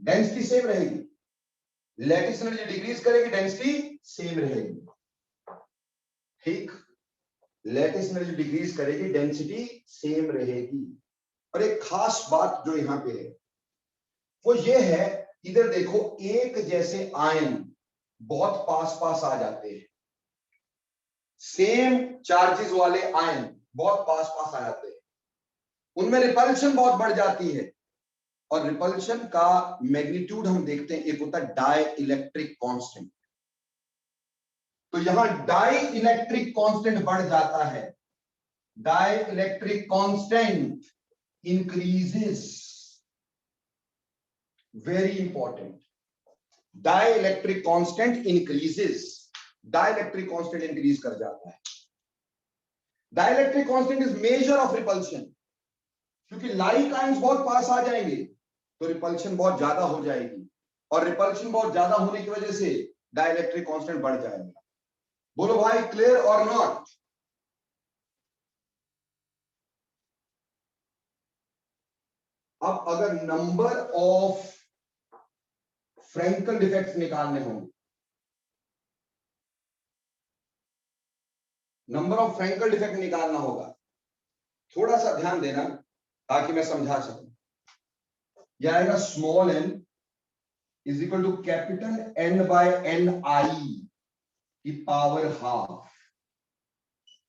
density same रहेगी। लैटिस एनर्जी डिक्रीज करेगी, डेंसिटी सेम रहेगी। ठीक, लैटिस एनर्जी डिक्रीज करेगी, डेंसिटी सेम रहेगी। और एक खास बात जो यहां पे है वो ये है, इधर देखो एक जैसे आयन बहुत पास पास आ जाते हैं, सेम चार्जेस वाले आयन बहुत पास पास आ जाते हैं, उनमें रिपल्शन बहुत बढ़ जाती है। और रिपल्शन का मैग्नीट्यूड हम देखते हैं, एक होता है डाई इलेक्ट्रिक कांस्टेंट। तो यहां डाई इलेक्ट्रिक कांस्टेंट बढ़ जाता है, dielectric constant increases, very important, dielectric constant increases, dielectric constant increase कर जाता है। Dielectric constant is measure of repulsion, क्योंकि लाइक आयंस बहुत पास आ जाएंगे तो रिपल्शन बहुत ज्यादा हो जाएगी, और रिपल्शन बहुत ज्यादा होने की वजह से डाई इलेक्ट्रिक कांस्टेंट बढ़ जाएगा। बोलो भाई, क्लियर और नॉट? अब अगर नंबर ऑफ फ्रैंकल डिफेक्ट्स निकालने होंगे, नंबर ऑफ फ्रैंकल डिफेक्ट निकालना होगा, थोड़ा सा ध्यान देना ताकि मैं समझा सकूं। यह आएगा small n is equal to capital N by N I की power half,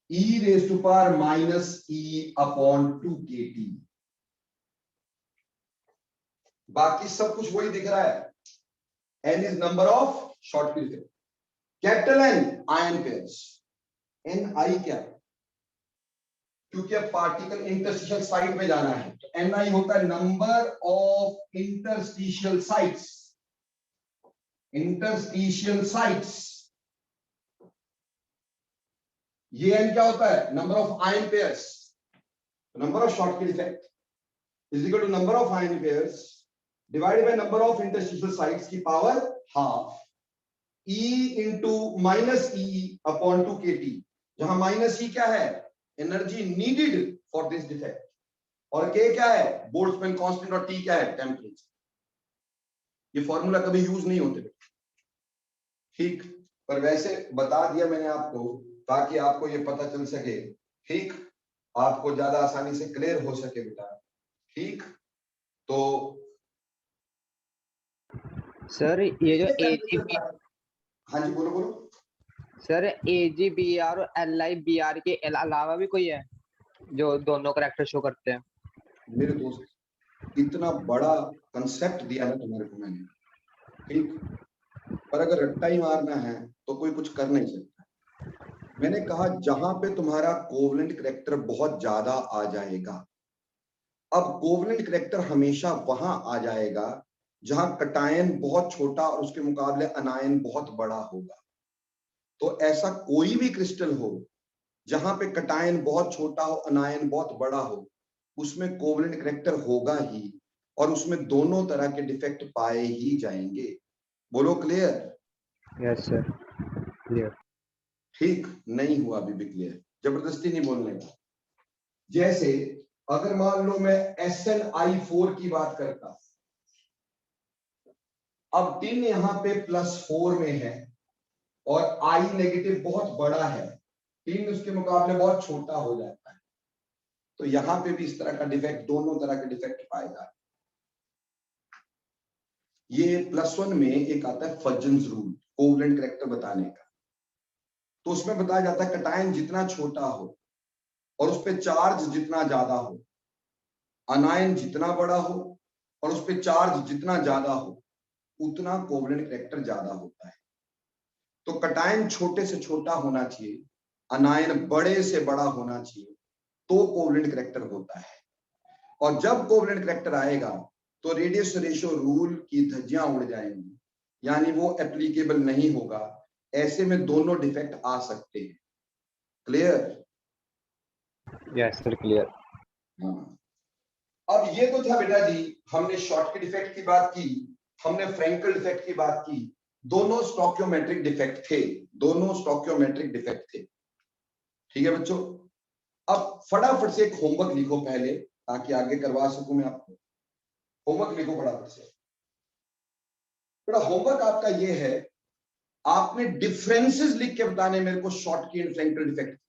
e raise to power minus e upon 2kt। बाकी सब कुछ वही दिख रहा है। n is number of short period, capital N ion pairs, Ni क्या, क्योंकि अब पार्टिकल इंटरस्टिशियल साइट में जाना है तो Ni होता है number of interstitial sites, interstitial sites. ये n क्या होता है, number of ion pairs. Number of short period effect is equal to number of ion pairs divided by number of interstitial sites की power half, e into minus E upon 2kt, जहां minus E क्या है, energy needed for this defect, और k क्या है, Boltzmann constant, और t क्या है, टेम्परेचर। ये फॉर्मूला कभी यूज नहीं होते ठीक, पर वैसे बता दिया मैंने आपको ताकि आपको ये पता चल सके। ठीक, आपको ज्यादा आसानी से क्लियर हो सके बेटा। ठीक, तो सर ये जो AGB, हाँ जी बोलो बोलो। सर AGBR और LIBR के अलावा भी कोई है जो दोनों करैक्टर शो करते हैं? मेरे दोस्त, इतना बड़ा कंसेप्ट दिया ना तुम्हारे को मैंने, ठीक, पर अगर रट्टा ही मारना है तो कोई कुछ कर नहीं सकता। मैंने कहा जहां पे तुम्हारा कोवलेंट करैक्टर बहुत ज्यादा आ जाएगा, अब कोवलेंट करैक्टर हमेशा वहां आ जाएगा जहां कटायन बहुत छोटा और उसके मुकाबले अनायन बहुत बड़ा होगा। तो ऐसा कोई भी क्रिस्टल हो जहां पे कटायन बहुत छोटा हो, अनायन बहुत बड़ा हो, उसमें कोवलेंट करैक्टर होगा ही, और उसमें दोनों तरह के डिफेक्ट पाए ही जाएंगे। बोलो क्लियर? Yes sir, clear. ठीक नहीं हुआ अभी भी क्लियर, जबरदस्ती नहीं बोलने का। जैसे अगर मान लो मैं SnI4 की बात करता, अब टिन यहां पे +4 में है और I नेगेटिव बहुत बड़ा है, टिन उसके मुकाबले बहुत छोटा हो जाता है, तो यहां पे भी इस तरह का डिफेक्ट, दोनों तरह के डिफेक्ट पाए जाते हैं। ये +1 में एक आता है फजन्स रूल, कोवलेंट करैक्टर बताने का। तो उसमें बताया जाता है कटायन जितना छोटा हो और उस पे चार्ज जितना ज्यादा हो, अनायन जितना बड़ा हो और उस पे चार्ज जितना ज्यादा हो, उतना कोवलेंट करैक्टर ज्यादा होता है। तो कटायन छोटे से छोटा होना चाहिए, अनायन बड़े से बड़ा होना चाहिए, तो कोवलेंट करैक्टर होता है। और जब कोवलेंट करैक्टर आएगा तो रेडियस रेशियो रूल की धज्जियां उड़ जाएंगी, यानी वो एप्लीकेबल नहीं होगा। ऐसे में दोनों डिफेक्ट आ सकते हैं। क्लियर? Yes sir, clear. हाँ। अब ये तो था बेटा जी, हमने शॉर्टकट डिफेक्ट की बात की, हमने फ्रैंकल डिफेक्ट की बात की। दोनों स्टोकियोमेट्रिक डिफेक्ट थे, दोनों स्टोकियोमेट्रिक डिफेक्ट थे। ठीक है बच्चों, अब फटाफट से एक होमवर्क लिखो पहले, ताकि आगे करवा सकूं मैं आपको। होमवर्क लिखो फटाफट से। बेटा होमवर्क आपका ये है, आपने डिफरेंसेस लिख के बताने मेरे को Schottky and Frenkel defect.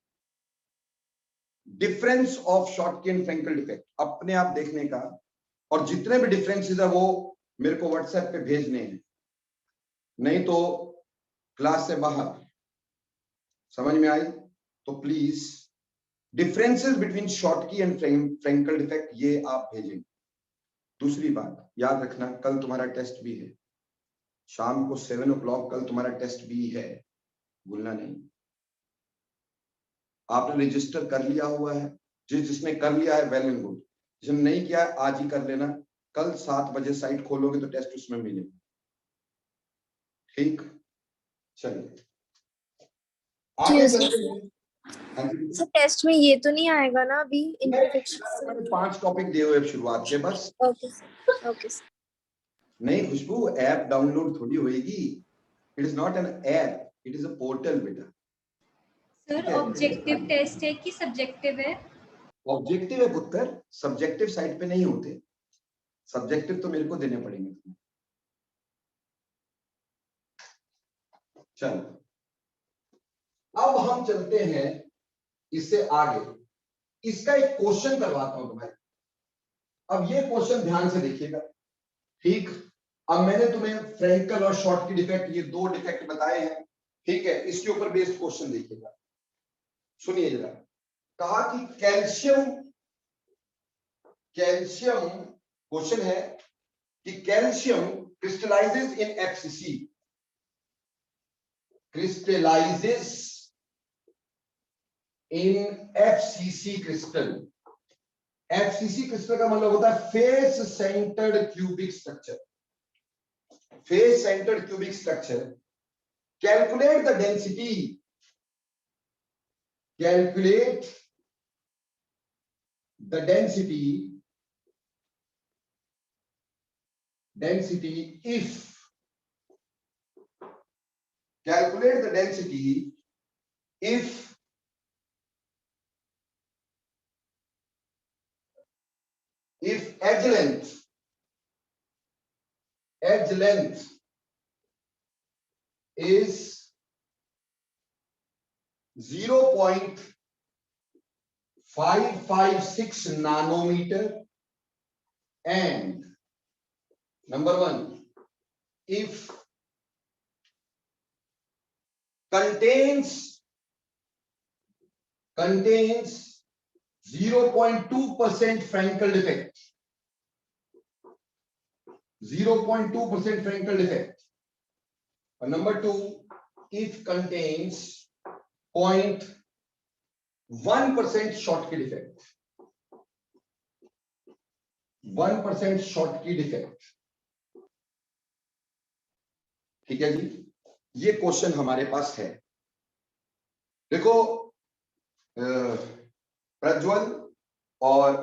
Difference of Schottky and Frenkel defect अपने आप देखने का, और जितने भी डिफरेंसेस है वो मेरे को व्हाट्सएप पे भेजने हैं, नहीं तो क्लास से बाहर। समझ में आई? तो please differences between Schottky and Frenkel defect ये आप भेजेंगे। दूसरी बात याद रखना, कल तुम्हारा टेस्ट भी है, शाम को 7 o'clock कल तुम्हारा टेस्ट भी है, भूलना नहीं। आपने रजिस्टर कर लिया हुआ है, जिसने कर लिया है वेल एंड गुड, जिसने नहीं किया आज ही कर लेना। कल 7 बजे साइट खोलोगे तो टेस्ट उसमें मिलेगा। ठीक, चलिए आगे चलते हैं। हाँ जी, सर टेस्ट में ये तो नहीं आएगा ना अभी मैंने इम्परफेक्शन? 5 टॉपिक दिए हुए शुरुआत के बस। Okay sir, okay sir. नहीं खुशबू, ऐप डाउनलोड थोड़ी होएगी, it is not an app, it is a portal बेटा। सर ऑब्जेक्टिव टेस्ट है कि सब्जेक्टिव है? ऑब्जेक्टिव है पुत्र, सब्जेक्टिव साइट पे नहीं होते, सब्जेक्टिव तो मेरे को देने पड़ेंगे तुम्हें। चलो अब हम चलते हैं इससे आगे, इसका एक क्वेश्चन करवाता हूं तुम्हें। अब ये क्वेश्चन ध्यान से देखिएगा। ठीक, अब मैंने तुम्हें फ्रैंकल और शॉर्टकी डिफेक्ट, ये दो डिफेक्ट बताए हैं। ठीक है, इसके ऊपर बेस्ड क्वेश्चन देखिएगा, सुनिए जरा। कहा कि कैल्शियम क्वेश्चन है कि calcium crystallises in FCC, crystallizes in FCC crystal। FCC crystal का मतलब होता है face centred cubic structure. Face centred cubic structure. Calculate the density, calculate the density if, calculate the density if edge length is 0.556 nanometer, and number 1, if contains 0.2% Frankel defect, 0.2% Frankel defect. And number 2, if contains 0.1% Schottky defect. 1% short की defect. ठीक है जी, ये question हमारे पास है। देखो प्रज्वल और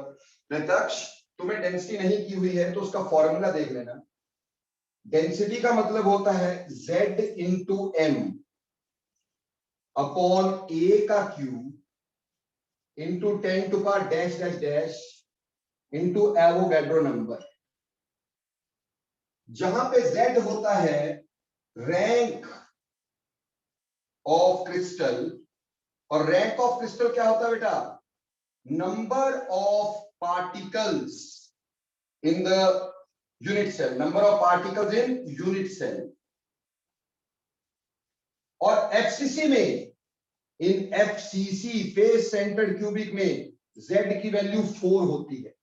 प्रत्यक्ष, तुम्हें डेंसिटी नहीं की हुई है तो उसका फॉर्मूला देख लेना। डेंसिटी का मतलब होता है Z into M upon A का cube into 10 to power dash dash dash into Avogadro number. जहां पे Z होता है रैंक ऑफ क्रिस्टल, और रैंक ऑफ क्रिस्टल क्या होता है बेटा? Number of particles in the unit cell, number of particles in unit cell. और एफसीसी में, in FCC face centred cubic में Z की वैल्यू 4 होती है।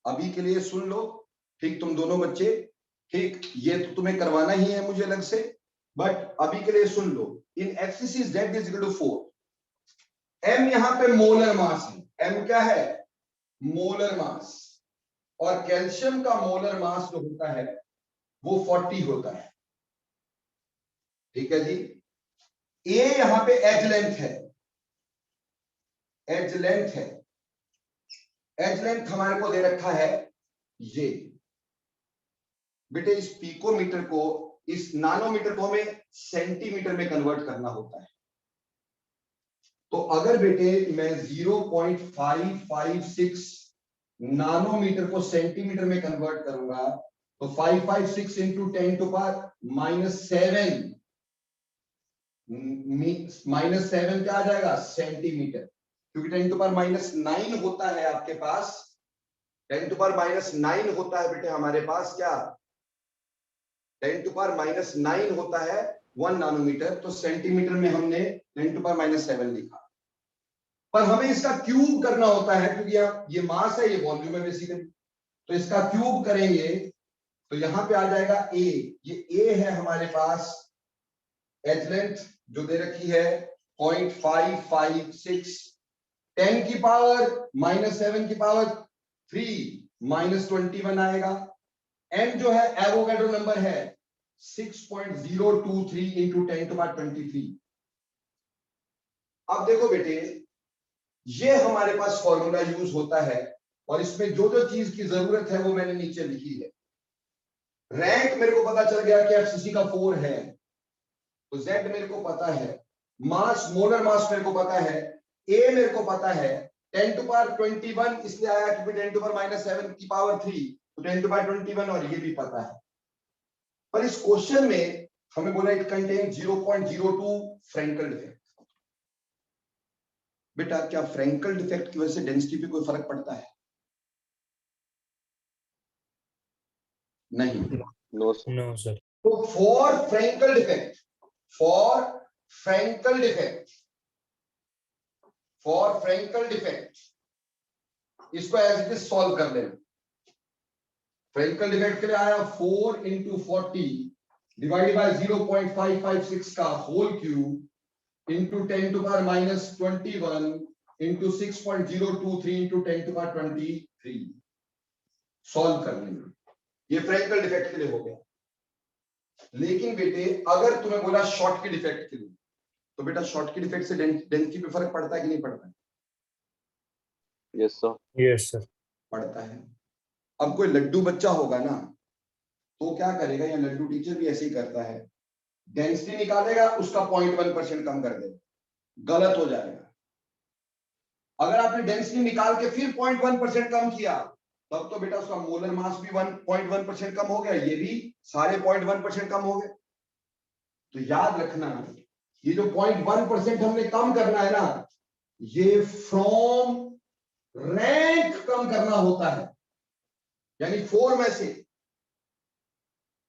अभी के लिए सुन लो, ठीक तुम दोनों बच्चे, ठीक ये तो तुम्हें करवाना ही है मुझे अलग से, बट अभी के लिए सुन लो। In FCC Z is equal to 4। M यहां पे मोलर मास है। M क्या है? Molar mass. और कैल्शियम का मोलर मास जो होता है वो 40 होता है। ठीक है जी। A यहां पे एज लेंथ है, एज लेंथ है। एज लेंथ हमारे को दे रखा है ये। बेटे इस पिकोमीटर को, इस नानोमीटर को हमें सेंटीमीटर में कन्वर्ट करना होता है। तो अगर बेटे मैं 0.556 नानोमीटर को सेंटीमीटर में कन्वर्ट करूंगा तो 556 इंटू 10 टू पावर -7, -7 क्या आ जाएगा? सेंटीमीटर। क्योंकि 10 टू पावर -9 होता है आपके पास, 10 टू पावर -9 होता है बेटे हमारे पास। क्या 10 टू पावर -9 होता है 1 नानोमीटर। तो सेंटीमीटर में हमने 10 टू पावर -7 लिखा। पर हमें इसका क्यूब करना होता है, क्योंकि ये मास है, ये वॉल्यूम है बेसिकली। तो इसका क्यूब करेंगे तो यहां पे आ जाएगा A। ये A है हमारे पास एज लेंथ जो दे रखी है 0.556, 10 की पावर -7 की पावर 3 -21 आएगा। M जो है एवोगैड्रो नंबर है 6.023 इंटू 10 टू पावर 23। अब देखो बेटे, ये हमारे पास फॉर्मूला यूज होता है और इसमें जो जो चीज की जरूरत है वो मैंने नीचे लिखी है। रैंक मेरे को पता चल गया कि एफसीसी का 4 है, तो Z मेरे को पता है। मास, मोलर मास मेरे को पता है। A मेरे को पता है 10 टू पावर 21 इसलिए आया क्योंकि 10 टू पावर -7 की पावर 3, तो 10 टू पावर 21, और ये भी पता है। पर इस क्वेश्चन में हमें बोला इट कंटेन 0.02 फ्रैंकल डिफेक्ट। बेटा क्या फ्रैंकल डिफेक्ट की वजह से डेंसिटी पे कोई फर्क पड़ता है? नहीं। No sir. तो for Frenkel defect, for Frenkel defect, for Frenkel defect, इसको एज इट इज सॉल्व कर लेना। फ्रैंकल डिफेक्ट के लिए आया 4 इंटू 40 डिवाइडेड बाय 0.556 का whole cube into 10 to power -21 into 6.023 into 10 to power 23। Solve कर लेना। ये फ्रैंकल डिफेक्ट के लिए हो गया। लेकिन बेटे अगर तुम्हें बोला शॉर्ट की डिफेक्ट के लिए, तो बेटा शॉर्ट की डिफेक्ट से डेंसिटी पे फर्क पड़ता है कि नहीं पड़ता है? Yes sir. Yes sir. पड़ता है। अब कोई लड्डू बच्चा होगा ना, तो क्या करेगा, या लड्डू टीचर भी ऐसे ही करता है, डेंसिटी निकालेगा, उसका 0.1% कम कर देगा, गलत हो जाएगा। अगर आपने डेंसिटी निकाल के फिर 0.1% कम किया, तब तो बेटा उसका मोलर मास भी 1.1% कम हो गया, ये भी सारे 0.1% कम हो गए। तो याद रखना, ये जो 0.1% हमने कम करना है ना, ये फ्रॉम रैंक कम करना होता है, यानी 4 में से।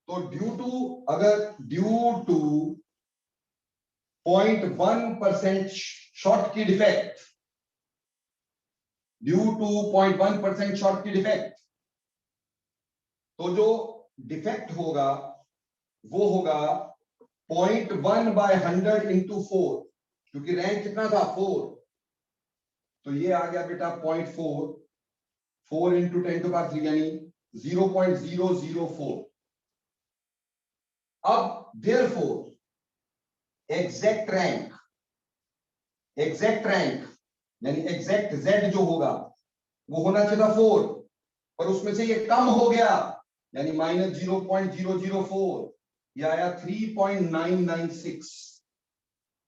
तो ड्यू टू 0.1% शॉर्ट की डिफेक्ट, ड्यू टू 0.1% शॉर्ट की डिफेक्ट, तो जो डिफेक्ट होगा वो होगा 0.1/100 इंटू 4, क्योंकि रैंक कितना था 4, तो ये आ गया बेटा 0.4 4 into 10 to the power 3 यानी 0.004. अब therefore exact rank यानी exact z जो होगा वो होना चाहिए था 4, पर उसमें से ये कम हो गया यानी -0.004, ये आया 3.996.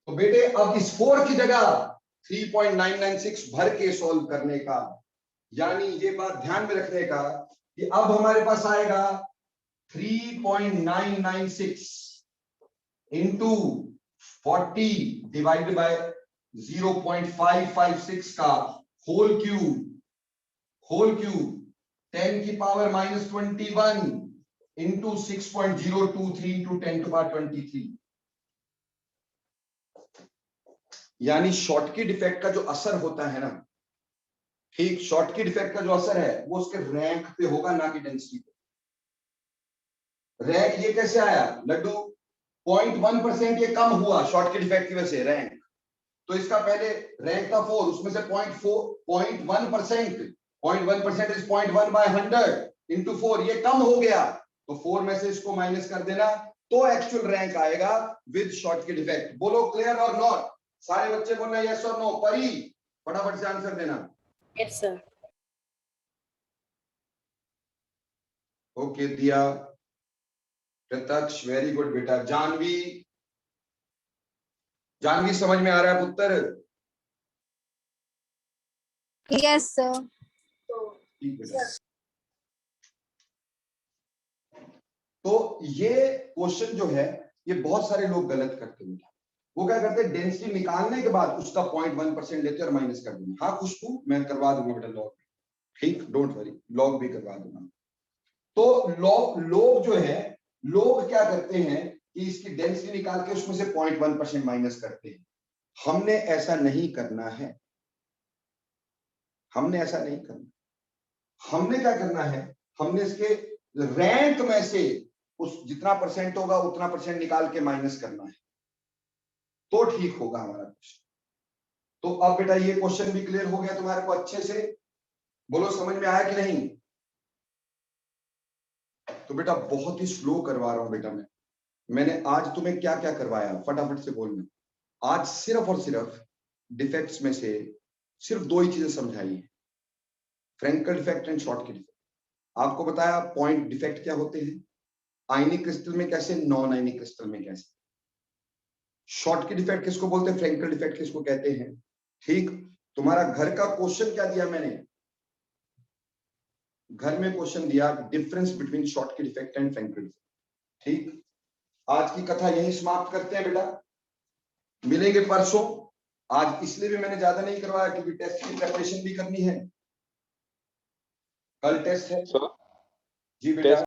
तो बेटे अब इस 4 की जगह 3.996 भर के सॉल्व करने का, यानी ये बात ध्यान में रखने का कि अब हमारे पास आएगा 3.996 इंटू 40 डिवाइडेड बाय 0.556 का होल क्यूब 10 की power -21 into 6.023 into 10 to power 23. यानी शॉर्टकी डिफेक्ट का जो असर होता है ना, ठीक, शॉर्टकी डिफेक्ट का जो असर है वो उसके रैंक पे होगा, ना कि डेंसिटी पे. रैंक ये कैसे आया लड्डू? 0.1% ये कम हुआ शॉर्टकी डिफेक्ट की वजह से रैंक. तो इसका पहले रैंक था 4, उसमें से 0.1% इज 0.1 बाय 100 इंटू 4, ये कम हो गया. तो 4 में से इसको माइनस कर देना तो एक्चुअल रैंक आएगा विद शॉर्टकी डिफेक्ट. बोलो क्लियर और नॉट? सारे बच्चे बोलना यस और नो. परी फटाफट से आंसर देना. Yes sir. ओके दिया, प्रत्यक्ष वेरी गुड बेटा. जानवी समझ में आ रहा है पुत्र? Yes sir. ठीक बेटा. तो ये क्वेश्चन जो है ये बहुत सारे लोग गलत करते हैं. वो क्या करते हैं, डेंसिटी निकालने के बाद उसका 0.1% लेते और माइनस कर देंगे. हाँ खुशबू मैं करवा दूंगा बेटा लॉग, ठीक, डोंट वरी, लॉग भी करवा दूंगा. तो लोग जो है, लोग क्या करते हैं कि इसकी डेंसिटी निकाल के उसमें से 0.1% माइनस करते हैं. हमने ऐसा नहीं करना है. हमने क्या करना है, हमने इसके रैंक में से उस जितना परसेंट होगा उतना परसेंट निकाल के माइनस करना है, तो ठीक होगा हमारा क्वेश्चन. तो अब बेटा ये क्वेश्चन भी क्लियर हो गया तुम्हारे को अच्छे से? बोलो समझ में आया कि नहीं? तो बेटा बहुत ही स्लो करवा रहा हूं बेटा. मैंने आज तुम्हें क्या क्या करवाया फटाफट से बोलना. आज सिर्फ और सिर्फ डिफेक्ट्स में से सिर्फ 2 ही चीजें समझाई है, Frenkel defect and Schottky defect. आपको बताया पॉइंट डिफेक्ट क्या होते हैं, आयनिक क्रिस्टल में कैसे, नॉन आयनिक क्रिस्टल में कैसे. शॉर्टकी डिफेक्ट किसको बोलते हैं, फ्रैंकल डिफेक्ट किसको कहते हैं. ठीक, तुम्हारा घर का क्वेश्चन क्या दिया मैंने? घर में क्वेश्चन दिया difference between Schottky defect and Frenkel defect. ठीक, आज की कथा यही समाप्त करते हैं बेटा. मिलेंगे परसों. आज इसलिए भी मैंने ज्यादा नहीं करवाया क्योंकि टेस्ट की प्रिपरेशन भी करनी है. कल टेस्ट है जी बेटा.